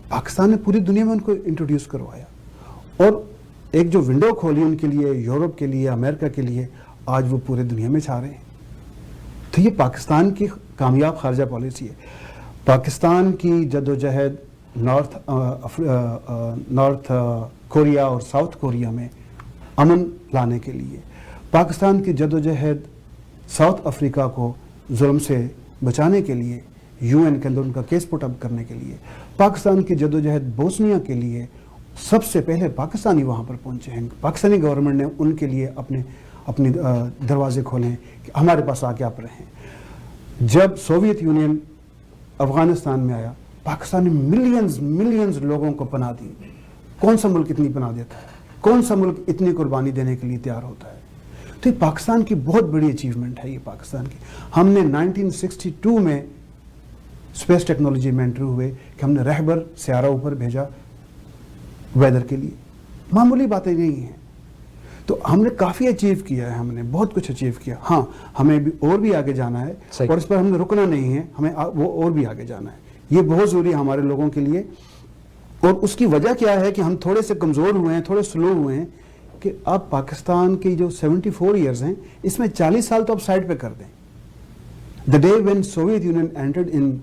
پاکستان نے پوری دنیا میں ان کو انٹروڈیوس کروایا, اور ایک جو ونڈو کھولی ان کے لیے, یورپ کے لیے, امریکہ کے لیے, آج وہ پورے دنیا میں چھا رہے ہیں. تو یہ پاکستان کی کامیاب خارجہ پالیسی ہے. پاکستان کی جدوجہد نارتھ کوریا اور ساؤتھ کوریا میں امن لانے کے لیے, پاکستان کی جدوجہد ساؤتھ افریقہ کو ظلم سے بچانے کے لیے, یو این کے اندر ان کا کیس پٹ اپ کرنے کے لیے, پاکستان کی جدوجہد بوسنیا کے لیے, سب سے پہلے پاکستانی وہاں پر پہنچے ہیں. پاکستانی گورنمنٹ نے ان کے لیے اپنے دروازے کھولیں کہ ہمارے پاس آ کے آپ رہیں. جب سوویت یونین افغانستان میں آیا, پاکستان نے ملینز لوگوں کو پناہ دی. کون سا ملک اتنی پناہ دیتا ہے, کون سا ملک اتنی قربانی دینے کے لیے تیار ہوتا ہے؟ تو یہ پاکستان کی بہت بڑی اچیومنٹ ہے. یہ پاکستان کی, ہم نے 1962 میں اسپیس ٹیکنالوجی میں انٹر ہوئے کہ ہم نے رہبر سیارہ اوپر بھیجا ویدر کے لیے. معمولی باتیں نہیں ہیں. تو ہم نے کافی اچیو کیا ہے, ہم نے بہت کچھ اچیو کیا. ہاں ہمیں اور بھی آگے جانا ہے, اور اس پر ہم نے رکنا نہیں ہے, ہمیں وہ اور بھی آگے جانا ہے. یہ بہت ضروری ہے ہمارے لوگوں کے لیے. اور اس کی وجہ کیا ہے کہ ہم تھوڑے سے کمزور ہوئے ہیں, تھوڑے سلو ہوئے ہیں, کہ آپ پاکستان کی جو 74 ایئرز ہیں اس میں 40 سال تو آپ سائڈ پہ کر دیں. The day when Soviet Union entered in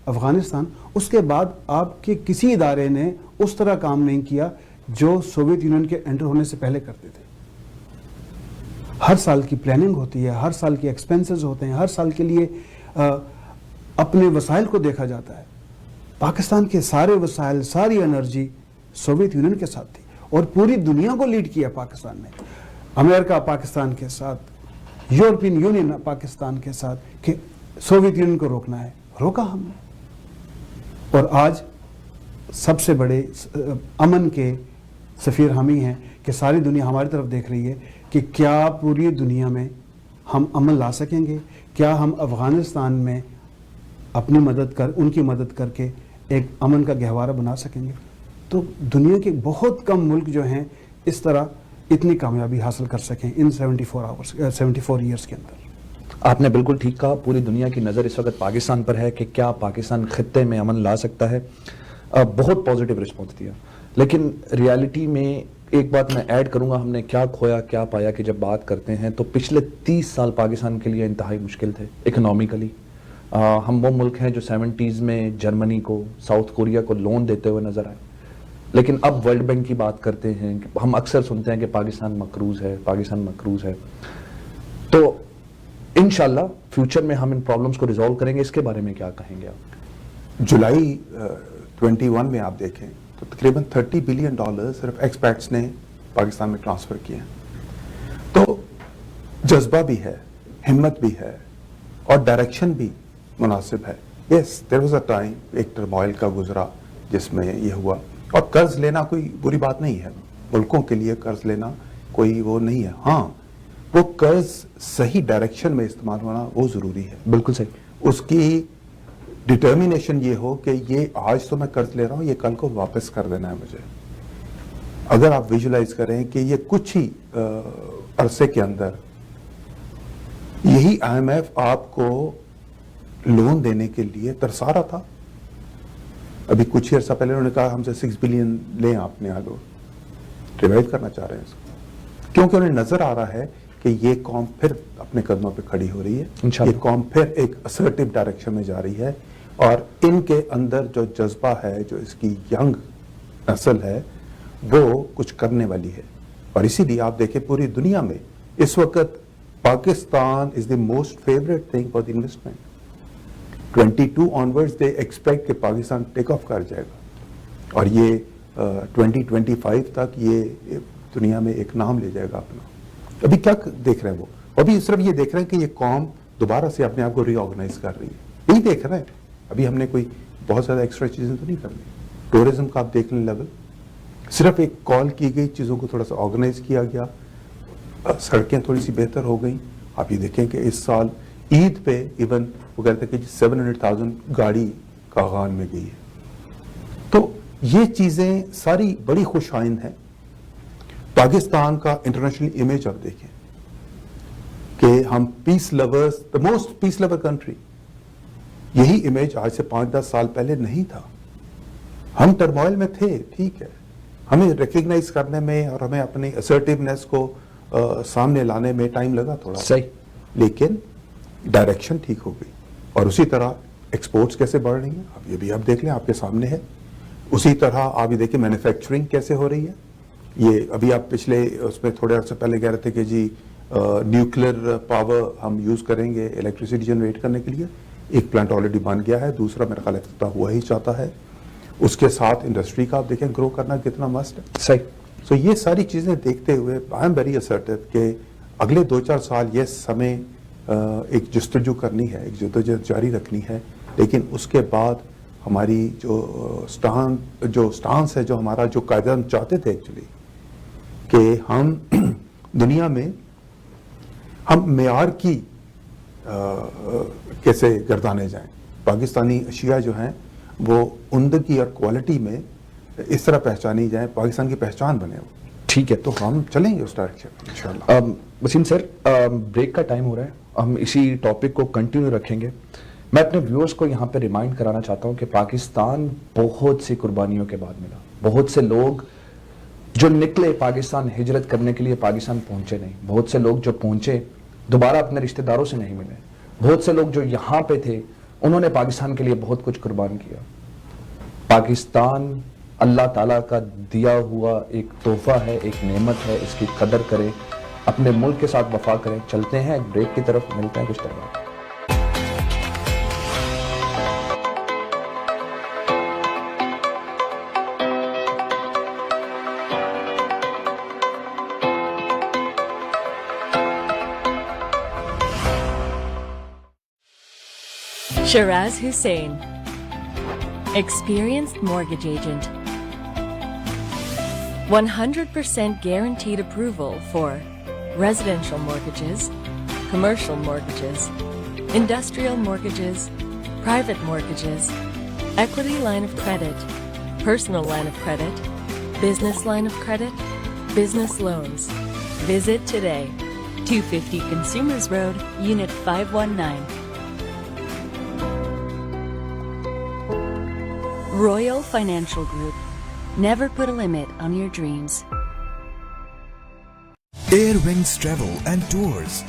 Afghanistan, اس کے بعد آپ کے کسی ادارے نے اس طرح کام نہیں کیا جو سوویت یونین کے انٹر ہونے سے پہلے کرتے تھے. ہر سال کی پلاننگ ہوتی ہے, ہر سال کے ایکسپینسز ہوتے ہیں, ہر سال کے لیے اپنے وسائل کو دیکھا جاتا ہے. پاکستان کے سارے وسائل, ساری انرجی سوویت یونین کے ساتھ تھی, اور پوری دنیا کو لیڈ کیا پاکستان نے. امریکہ پاکستان کے ساتھ, یورپین یونین پاکستان کے ساتھ, کہ سوویت یونین کو روکنا ہے, روکا ہم نے. اور آج سب سے بڑے امن کے سفیر ہم ہی ہیں کہ ساری دنیا ہماری طرف دیکھ رہی ہے کہ کیا پوری دنیا میں ہم امن لا سکیں گے, کیا ہم افغانستان میں اپنی ان کی مدد کر کے ایک امن کا گہوارہ بنا سکیں گے. تو دنیا کے بہت کم ملک جو ہیں اس طرح اتنی کامیابی حاصل کر سکیں ان 74 ایئرز کے اندر. آپ نے بالکل ٹھیک کہا, پوری دنیا کی نظر اس وقت پاکستان پر ہے کہ کیا پاکستان خطے میں امن لا سکتا ہے. بہت پازیٹیو رسپانس دیا, لیکن ریالٹی میں ایک بات میں ایڈ کروں گا, ہم نے کیا کھویا کیا پایا کہ جب بات کرتے ہیں تو پچھلے 30 سال پاکستان کے لیے انتہائی مشکل تھے اکنامکلی. ہم وہ ملک ہیں جو 70s میں جرمنی کو, ساؤتھ کوریا کو لون دیتے ہوئے نظر آئے, لیکن اب ورلڈ بینک کی بات کرتے ہیں, ہم اکثر سنتے ہیں کہ پاکستان مقروض ہے. تو انشاءاللہ فیوچر میں ہم ان پرابلمز کو ریزالو کریں گے. اس کے بارے میں کیا کہیں گے آپ؟ جولائی 21 میں آپ دیکھیں تو تقریباً $30 بلین صرف ایکسپیٹس نے پاکستان میں ٹرانسفر کیے ہیں. تو جذبہ بھی ہے, ہمت بھی ہے, اور ڈائریکشن بھی مناسب ہے. یس دیر واز اے ٹائم, ایک ٹرموائل کا گزرا, جس میں یہ ہوا. اور قرض لینا کوئی بری بات نہیں ہے, ملکوں کے لیے قرض لینا کوئی وہ نہیں ہے. ہاں وہ قرض صحیح ڈائریکشن میں استعمال ہونا وہ ضروری ہے. بالکل صحیح. اس کی ڈٹرمینیشن یہ ہو کہ یہ آج تو میں قرض لے رہا ہوں, یہ کل کو واپس کر دینا ہے مجھے. اگر آپ ویژولائز کریں کہ یہ کچھ ہی عرصے کے اندر یہی IMF آپ کو لون دینے کے لیے ترسا رہا تھا. ابھی کچھ ہی عرصہ پہلے انہوں نے کہا ہم سے 6 بلین لیں, آپ نے آگے ریوائو کرنا چاہ رہے ہیں اس کو, کیونکہ انہیں نظر آ رہا ہے کہ یہ قوم پھر اپنے قدموں پہ کھڑی ہو رہی ہے, یہ قوم پھر ایک اسرٹیو ڈائریکشن میں جا رہی ہے, اور ان کے اندر جو جذبہ ہے, جو اس کی ینگ نسل ہے, وہ کچھ کرنے والی ہے. اور اسی لیے آپ دیکھیں پوری دنیا میں اس وقت Pakistan is the most favourite thing for the investment. 22 onwards they expect کہ پاکستان ٹیک آف کر جائے گا, اور یہ 2025 تک یہ دنیا میں ایک نام لے جائے گا اپنا. ابھی کیا دیکھ رہے ہیں وہ, ابھی صرف یہ دیکھ رہے ہیں کہ یہ قوم دوبارہ سے اپنے آپ کو ری آرگنائز کر رہی ہے, یہی دیکھ رہے ہیں. ابھی ہم نے کوئی بہت زیادہ ایکسٹرا چیزیں تو نہیں کرنی. ٹورزم کا آپ دیکھ لیں لیول, صرف ایک کال کی گئی, چیزوں کو تھوڑا سا آرگنائز کیا گیا, سڑکیں تھوڑی سی بہتر ہو گئیں. آپ یہ دیکھیں کہ اس سال عید پہ ایون وہ کہتے ہیں کہ 700,000 گاڑی کاغان میں گئی ہے. تو یہ چیزیں ساری بڑی خوش آئند ہیں. پاکستان کا انٹرنیشنل امیج آپ دیکھیں کہ ہم peace lovers, the most peace lover country, یہی امیج آج سے 5-10 سال پہلے نہیں تھا. ہم ٹرموائل میں تھے, ٹھیک ہے, ہمیں ریکگنائز کرنے میں اور ہمیں اپنی اسرٹیونیس کو سامنے لانے میں ٹائم لگا تھوڑا صحیح, لیکن ڈائریکشن ٹھیک ہو گئی. اور اسی طرح ایکسپورٹس کیسے بڑھ رہی ہیں, اب یہ بھی آپ دیکھ لیں, آپ کے سامنے ہے. اسی طرح آپ یہ دیکھیں مینوفیکچرنگ کیسے ہو رہی ہے. یہ ابھی آپ پچھلے اس میں تھوڑے عرصے پہلے کہہ رہے تھے کہ جی نیوکلیر پاور ہم یوز کریں گے الیکٹریسٹی جنریٹ کرنے کے لیے. ایک پلانٹ آلریڈی بن گیا ہے, دوسرا میرا خیال افتتاح ہوا ہی چاہتا ہے. اس کے ساتھ انڈسٹری کا آپ دیکھیں گرو کرنا کتنا مسٹ ہے. صحیح. سو یہ ساری چیزیں دیکھتے ہوئے آئی ایم ویری اسرٹیو کہ اگلے 2-4 سال یہ سمے ایک جستجو کرنی ہے, ایک جدوجہد جاری رکھنی ہے, لیکن اس کے بعد ہماری جو سٹانس ہے, جو ہمارا جو قاعدہ ہم چاہتے تھے ایکچولی کہ ہم دنیا میں ہم معیار کی کیسے گردانے جائیں. پاکستانی اشیاء جو ہیں وہ عمدگی اور کوالٹی میں اس طرح پہچانی جائیں, پاکستان کی پہچان بنے وہ. ٹھیک ہے, تو ہم چلیں گے اس ڈائریکشن میں انشاءاللہ. وسیم سر, بریک کا ٹائم ہو رہا ہے, ہم اسی ٹاپک کو کنٹینیو رکھیں گے. میں اپنے ویورز کو یہاں پہ ریمائنڈ کرانا چاہتا ہوں کہ پاکستان بہت سی قربانیوں کے بعد ملا. بہت سے لوگ جو نکلے پاکستان ہجرت کرنے کے لیے پاکستان پہنچے نہیں. بہت سے لوگ جو پہنچے دوبارہ اپنے رشتہ داروں سے نہیں ملے. بہت سے لوگ جو یہاں پہ تھے انہوں نے پاکستان کے لیے بہت کچھ قربان کیا. پاکستان اللہ تعالیٰ کا دیا ہوا ایک تحفہ ہے, ایک نعمت ہے, اس کی قدر کریں, اپنے ملک کے ساتھ وفا کریں. چلتے ہیں ایک بریک کی طرف, ملتے ہیں کچھ دیر بعد. Shiraz Hussain, experienced mortgage agent. 100% guaranteed approval for residential mortgages, commercial mortgages, industrial mortgages, private mortgages, equity line of credit, personal line of credit, business line of credit, business loans. Visit today. 250 Consumers Road, Unit 519. Royal Financial Group. Never put a limit on your dreams. Air Wings Travel and Tours,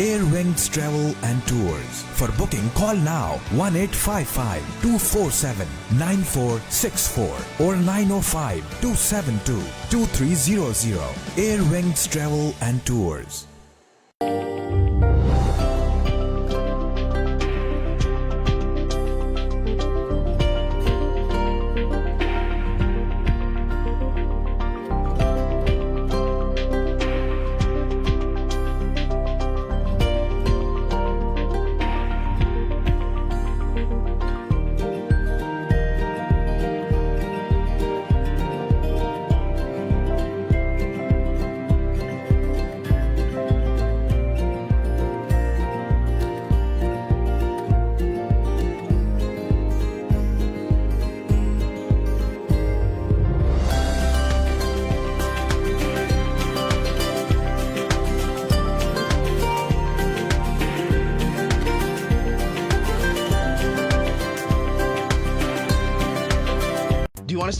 Air Wings Travel and Tours. For booking, call now 1855-247-9464 or 905-272-2300. Air Wings Travel and Tours.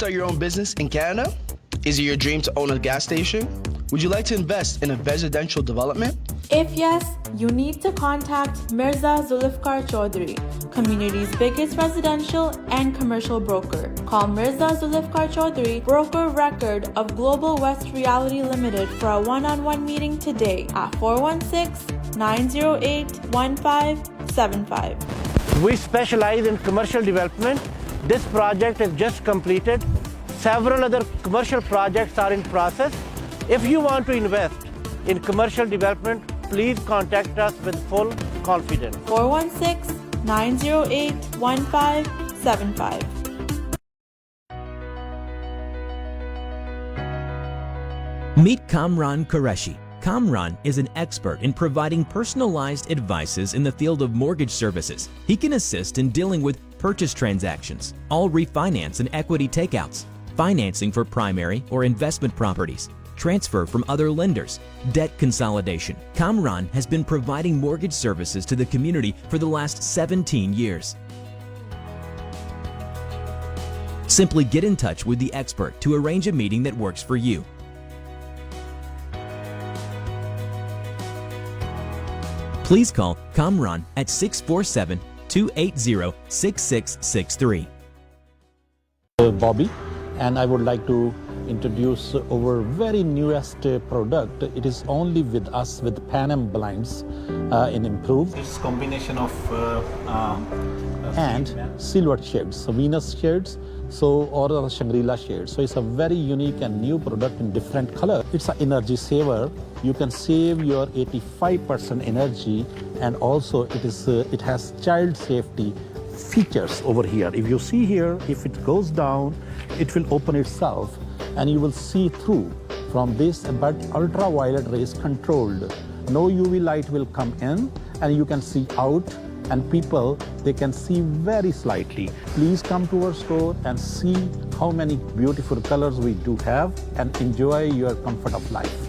start your own business in Canada? Is it your dream to own a gas station? Would you like to invest in a residential development? If yes, you need to contact Mirza Zulfikar Chaudhary, community's biggest residential and commercial broker. Call Mirza Zulfikar Chaudhary, broker record of Global West Realty Limited, for a one-on-one meeting today at 416-908-1575. We specialize in commercial development. This project is just completed. Several other commercial projects are in process. If you want to invest in commercial development, please contact us with full confidence. 416-908-1575. Meet Kamran Qureshi. Kamran is an expert in providing personalized advices in the field of mortgage services. He can assist in dealing with purchase transactions, all refinance and equity takeouts, financing for primary or investment properties, transfer from other lenders, debt consolidation. Kamran has been providing mortgage services to the community for the last 17 years. Simply get in touch with the expert to arrange a meeting that works for you. Please call Kamran at 647-280-6663. Bobby, and I would like to introduce our very newest product. It is only with us with Pan-Am blinds in improved. It's combination of and silver shades, so Venus shades, or Shangri-La shades. So it's a very unique and new product in different color. It's an energy saver. You can save your 85% energy, and also it has child safety features over here. If you see here, if it goes down, it will open itself and you will see through from this, but ultraviolet rays controlled. No UV light will come in and you can see out, and people, they can see very slightly. Please come to our store and see how many beautiful colors we do have and enjoy your comfort of life.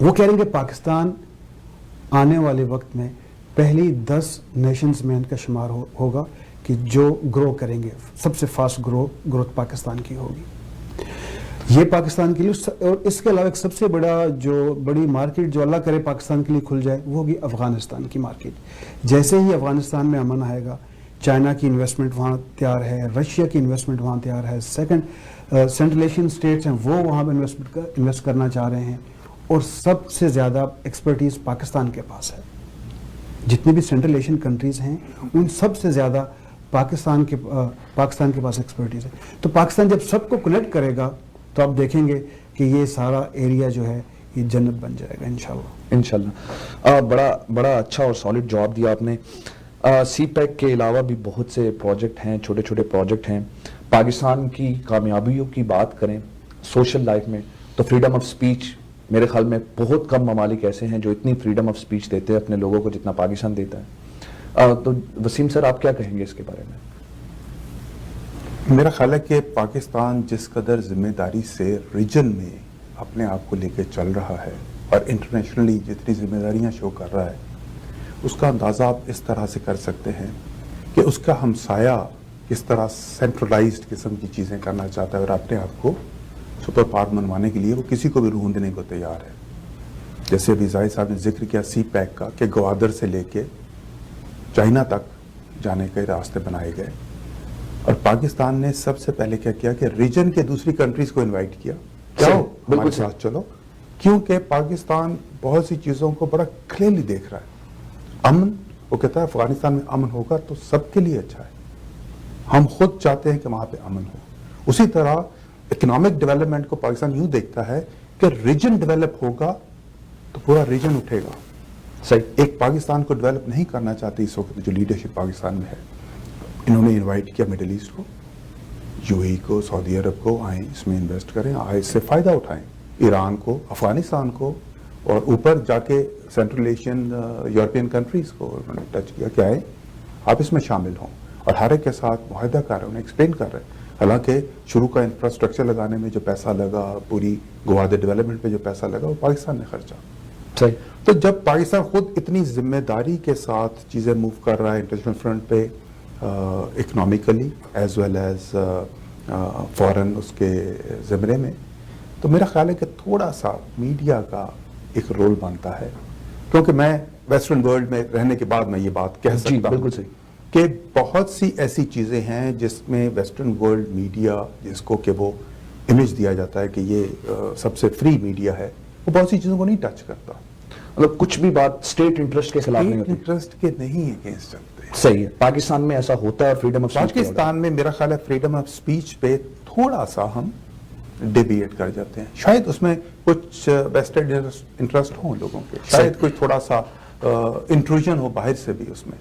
وہ کہہ رہے ہیں کہ پاکستان آنے والے وقت میں پہلی 10 نیشنز میں ان کا شمار ہوگا کہ جو گرو کریں گے، سب سے فاسٹ گروتھ پاکستان کی ہوگی. یہ پاکستان کے لیے، اور اس کے علاوہ ایک سب سے بڑی مارکیٹ جو اللہ کرے پاکستان کے لیے کھل جائے وہ ہوگی افغانستان کی مارکیٹ. جیسے ہی افغانستان میں امن آئے گا، چائنا کی انویسٹمنٹ وہاں تیار ہے، رشیا کی انویسٹمنٹ وہاں تیار ہے، سینٹرل ایشین اسٹیٹس ہیں وہ وہاں پہ انویسٹ کرنا چاہ رہے ہیں، اور سب سے زیادہ ایکسپرٹیز پاکستان کے پاس ہے. جتنی بھی سینٹرل ایشین کنٹریز ہیں ان سب سے زیادہ پاکستان کے پاس ایکسپرٹیز ہے. تو پاکستان جب سب کو کنیکٹ کرے گا تو آپ دیکھیں گے کہ یہ سارا ایریا جو ہے یہ جنت بن جائے گا انشاءاللہ. بڑا اچھا اور سالڈ جواب دیا آپ نے. سی پیک کے علاوہ بھی بہت سے پروجیکٹ ہیں، چھوٹے چھوٹے پروجیکٹ ہیں. پاکستان کی کامیابیوں کی بات کریں سوشل لائف میں تو فریڈم آف سپیچ میرے خیال میں بہت کم ممالک ایسے ہیں جو اتنی فریڈم آف سپیچ دیتے ہیں اپنے لوگوں کو جتنا پاکستان دیتا ہے. تو وسیم سر آپ کیا کہیں گے اس کے بارے میں؟ میرا خیال ہے کہ پاکستان جس قدر ذمہ داری سے ریجن میں اپنے آپ کو لے کے چل رہا ہے اور انٹرنیشنلی جتنی ذمہ داریاں شو کر رہا ہے، اس کا اندازہ آپ اس طرح سے کر سکتے ہیں کہ اس کا ہمسایہ کس طرح سینٹرلائزڈ قسم کی چیزیں کرنا چاہتا ہے اور اپنے آپ کو سپر پاور منوانے کے لیے وہ کسی کو بھی روندنے کو تیار ہے. جیسے ابھی زاہد صاحب نے ذکر کیا سی پیک کا کہ گوادر سے لے کے چائنا تک جانے کے راستے بنائے گئے، اور پاکستان نے سب سے پہلے کیا کیا کہ ریجن کے دوسری کنٹریز کو انوائٹ کیا، جاؤ ہمارے ساتھ چلو، کیونکہ پاکستان بہت سی چیزوں کو بڑا کلیئرلی دیکھ رہا ہے. امن، وہ کہتا ہے افغانستان میں امن ہوگا تو سب کے لیے اچھا ہے، ہم خود چاہتے ہیں کہ وہاں پہ امن ہو. اسی طرح اکنامک ڈیولپمنٹ کو پاکستان یوں دیکھتا ہے کہ ریجن ڈیولپ ہوگا تو پورا ریجن اٹھے گا. صحیح، ایک پاکستان کو ڈیولپ نہیں کرنا چاہتے اس وقت جو لیڈرشپ پاکستان میں ہے. انہوں نے انوائٹ کیا مڈل ایسٹ کو، یو اے کو، سعودی عرب کو، آئیں اس میں انویسٹ کریں، آئیں اس سے فائدہ اٹھائیں. ایران کو، افغانستان کو، اور اوپر جا کے سینٹرل ایشین یورپین کنٹریز کو انہوں نے ٹچ کیا کہ آئیں آپ اس میں شامل ہوں، اور ہر ایک کے ساتھ معاہدہ کر رہے ہیں، انہیں ایکسپلین کر رہے ہیں. حالانکہ شروع کا انفراسٹرکچر لگانے میں جو پیسہ لگا، پوری گوادر ڈیولپمنٹ پہ جو پیسہ لگا وہ پاکستان نے خرچا. صحیح. تو جب پاکستان خود اتنی ذمہ داری کے ساتھ چیزیں موو کر رہا ہے انٹرنیشنل فرنٹ پہ، economically as well as foreign اس کے زمرے میں، تو میرا خیال ہے کہ تھوڑا سا میڈیا کا ایک رول بنتا ہے. کیونکہ میں ویسٹرن ورلڈ میں رہنے کے بعد میں یہ بات کہہ سکتا ہوں بالکل صحیح کہ بہت سی ایسی چیزیں ہیں جس میں ویسٹرن ورلڈ میڈیا، جس کو کہ وہ امیج دیا جاتا ہے کہ یہ سب سے فری میڈیا ہے، وہ بہت سی چیزوں کو نہیں ٹچ کرتا. مطلب کچھ بھی بات اسٹیٹ انٹرسٹ کے خلاف نہیں ہوتی، انٹرسٹ کے نہیں اگینسٹ چلتے. صحیح ہے، پاکستان میں ایسا ہوتا ہے. فریڈم آف سپیچ پاکستان میں میرا خیال ہے فریڈم آف سپیچ پہ تھوڑا سا ہم ڈیبیٹ کر جاتے ہیں. شاید اس میں کچھ ویسٹڈ انٹرسٹ ہوں لوگوں کے، شاید کچھ تھوڑا سا انٹروژن ہو باہر سے بھی اس میں.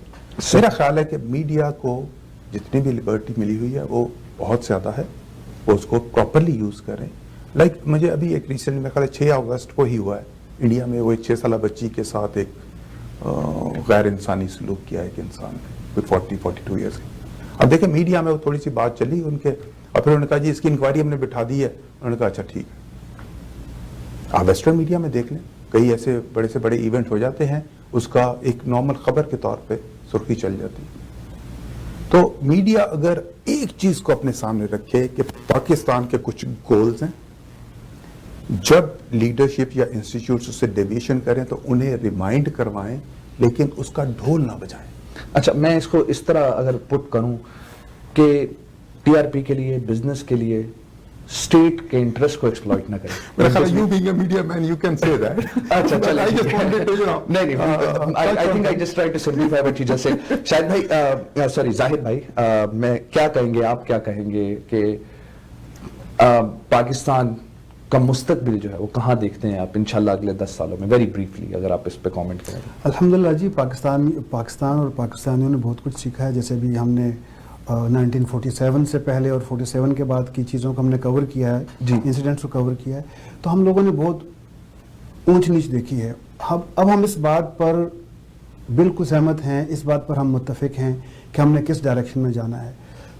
میرا خیال ہے کہ میڈیا کو جتنی بھی لبرٹی ملی ہوئی ہے وہ بہت زیادہ ہے، وہ اس کو پراپرلی یوز کریں. لائک مجھے ابھی ایک ریسنٹ میں خیال ہے 6 اگست کو ہی ہوا ہے انڈیا میں، وہ ایک 6 سالہ بچی کے ساتھ ایک غیر انسانی سلوک کیا ایک انسان نے، کوئی 42 ایئرس کی. اب دیکھیں میڈیا میں وہ تھوڑی سی بات چلی ان کے، اور پھر انہوں نے کہا جی اس کی انکوائری ہم نے بٹھا دی ہے. انہوں نے کہا اچھا ٹھیک ہے. آپ ویسٹرن میڈیا میں دیکھ لیں، کئی ایسے بڑے سے بڑے ایونٹ ہو جاتے ہیں، اس کا ایک نارمل خبر کے طور پہ سرخی چل جاتی. تو میڈیا اگر ایک چیز کو اپنے سامنے رکھے کہ پاکستان کے کچھ گولز ہیں، جب لیڈرشپ یا انسٹیٹیوٹس اس سے ڈیویشن کریں تو انہیں ریمائنڈ کروائیں، لیکن اس کا ڈھول نہ بجائیں. اچھا، میں اس کو اس طرح اگر پٹ کروں کہ ٹی آر پی کے لیے، بزنس کے لیے اسٹیٹ کے انٹرسٹ کو ایکسپلائٹ نہ کریں. میرا خیال ہے you being a media man you can say that. اچھا چلیں، I just wanted to, you know, نہیں I think I just tried to simplify what you just said. شاہد بھائی، سوری زاہد بھائی، میں کیا کہیں گے، آپ کیا کہیں گے کہ پاکستان کا مستقبل جو ہے وہ کہاں دیکھتے ہیں آپ انشاءاللہ اگلے 10 سالوں میں؟ ویری بریفلی اگر آپ اس پہ کامنٹ کریں. الحمدللہ جی، پاکستان اور پاکستانیوں نے بہت کچھ سیکھا ہے. جیسے بھی ہم نے 1947 سے پہلے اور 47 کے بعد کی چیزوں کو ہم نے کور کیا ہے، انسیڈنٹس کو کور کیا ہے، تو ہم لوگوں نے بہت اونچ نیچ دیکھی ہے. اب ہم اس بات پر بالکل سہمت ہیں، اس بات پر ہم متفق ہیں کہ ہم نے کس ڈائریکشن میں جانا ہے.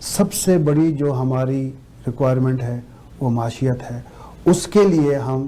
سب سے بڑی جو ہماری ریکوائرمنٹ ہے وہ معاشیت ہے. اس کے لیے ہم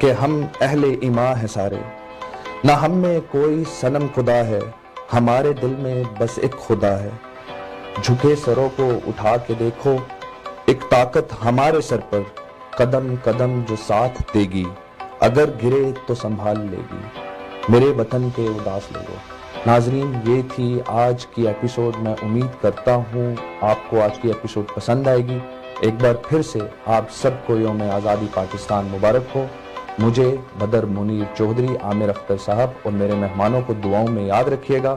کہ ہم اہل ایمان ہیں سارے، نہ ہم میں کوئی صنم خدا ہے، ہمارے دل میں بس ایک خدا ہے۔ جھکے سروں کو اٹھا کے دیکھو، ایک طاقت ہمارے سر پر، قدم قدم جو ساتھ دے گی، اگر گرے تو سنبھال لے گی، میرے وطن کے اداس لوگوں۔ ناظرین، یہ تھی آج کی ایپیسوڈ۔ میں امید کرتا ہوں آپ کو آج کی ایپیسوڈ پسند آئے گی۔ ایک بار پھر سے آپ سب کو یوم آزادی پاکستان مبارک ہو۔ مجھے بدر منیر چودھری، عامر اختر صاحب اور میرے مہمانوں کو دعاؤں میں یاد رکھیے گا۔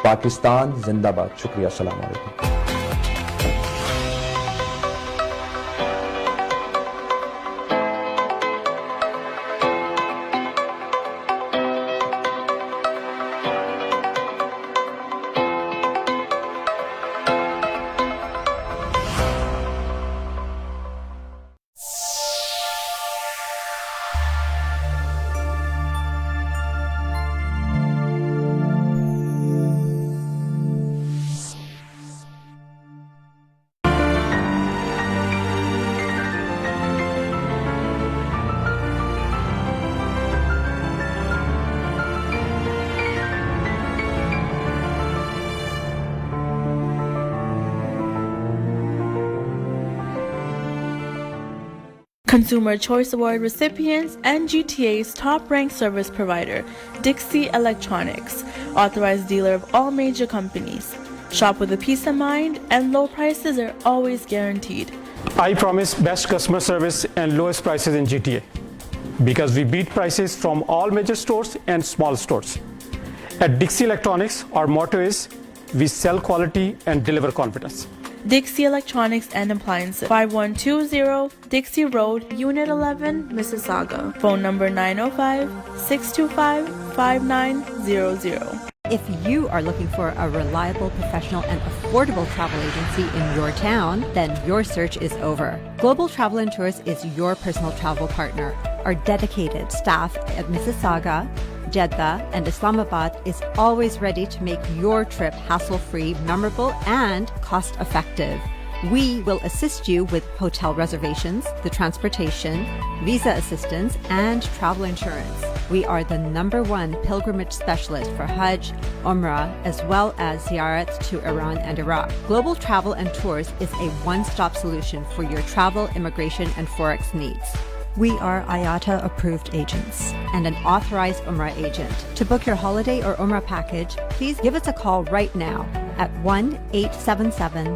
پاکستان زندہ باد۔ شکریہ، السلام علیکم۔ Consumer Choice Award recipients and GTA's top-ranked service provider, Dixie Electronics, authorized dealer of all major companies. Shop with a peace of mind, and low prices are always guaranteed. I promise best customer service and lowest prices in GTA because we beat prices from all major stores and small stores. At Dixie Electronics, our motto is we sell quality and deliver confidence. Dixie Electronics and Appliances, 5120 Dixie Road, Unit 11, Mississauga. Phone number 905-625-5900. If you are looking for a reliable, professional, and affordable travel agency in your town, then your search is over. Global Travel and Tours is your personal travel partner. Our dedicated staff at Mississauga, Jeddah, and Islamabad is always ready to make your trip hassle-free, memorable, and cost-effective. We will assist you with hotel reservations, the transportation, visa assistance, and travel insurance. We are the #1 pilgrimage specialist for Hajj, Umrah, as well as ziyarat to Iran and Iraq. Global Travel and Tours is a one-stop solution for your travel, immigration, and Forex needs. We are IATA approved agents and an authorized Umrah agent. To book your holiday or Umrah package, please give us a call right now at 1-877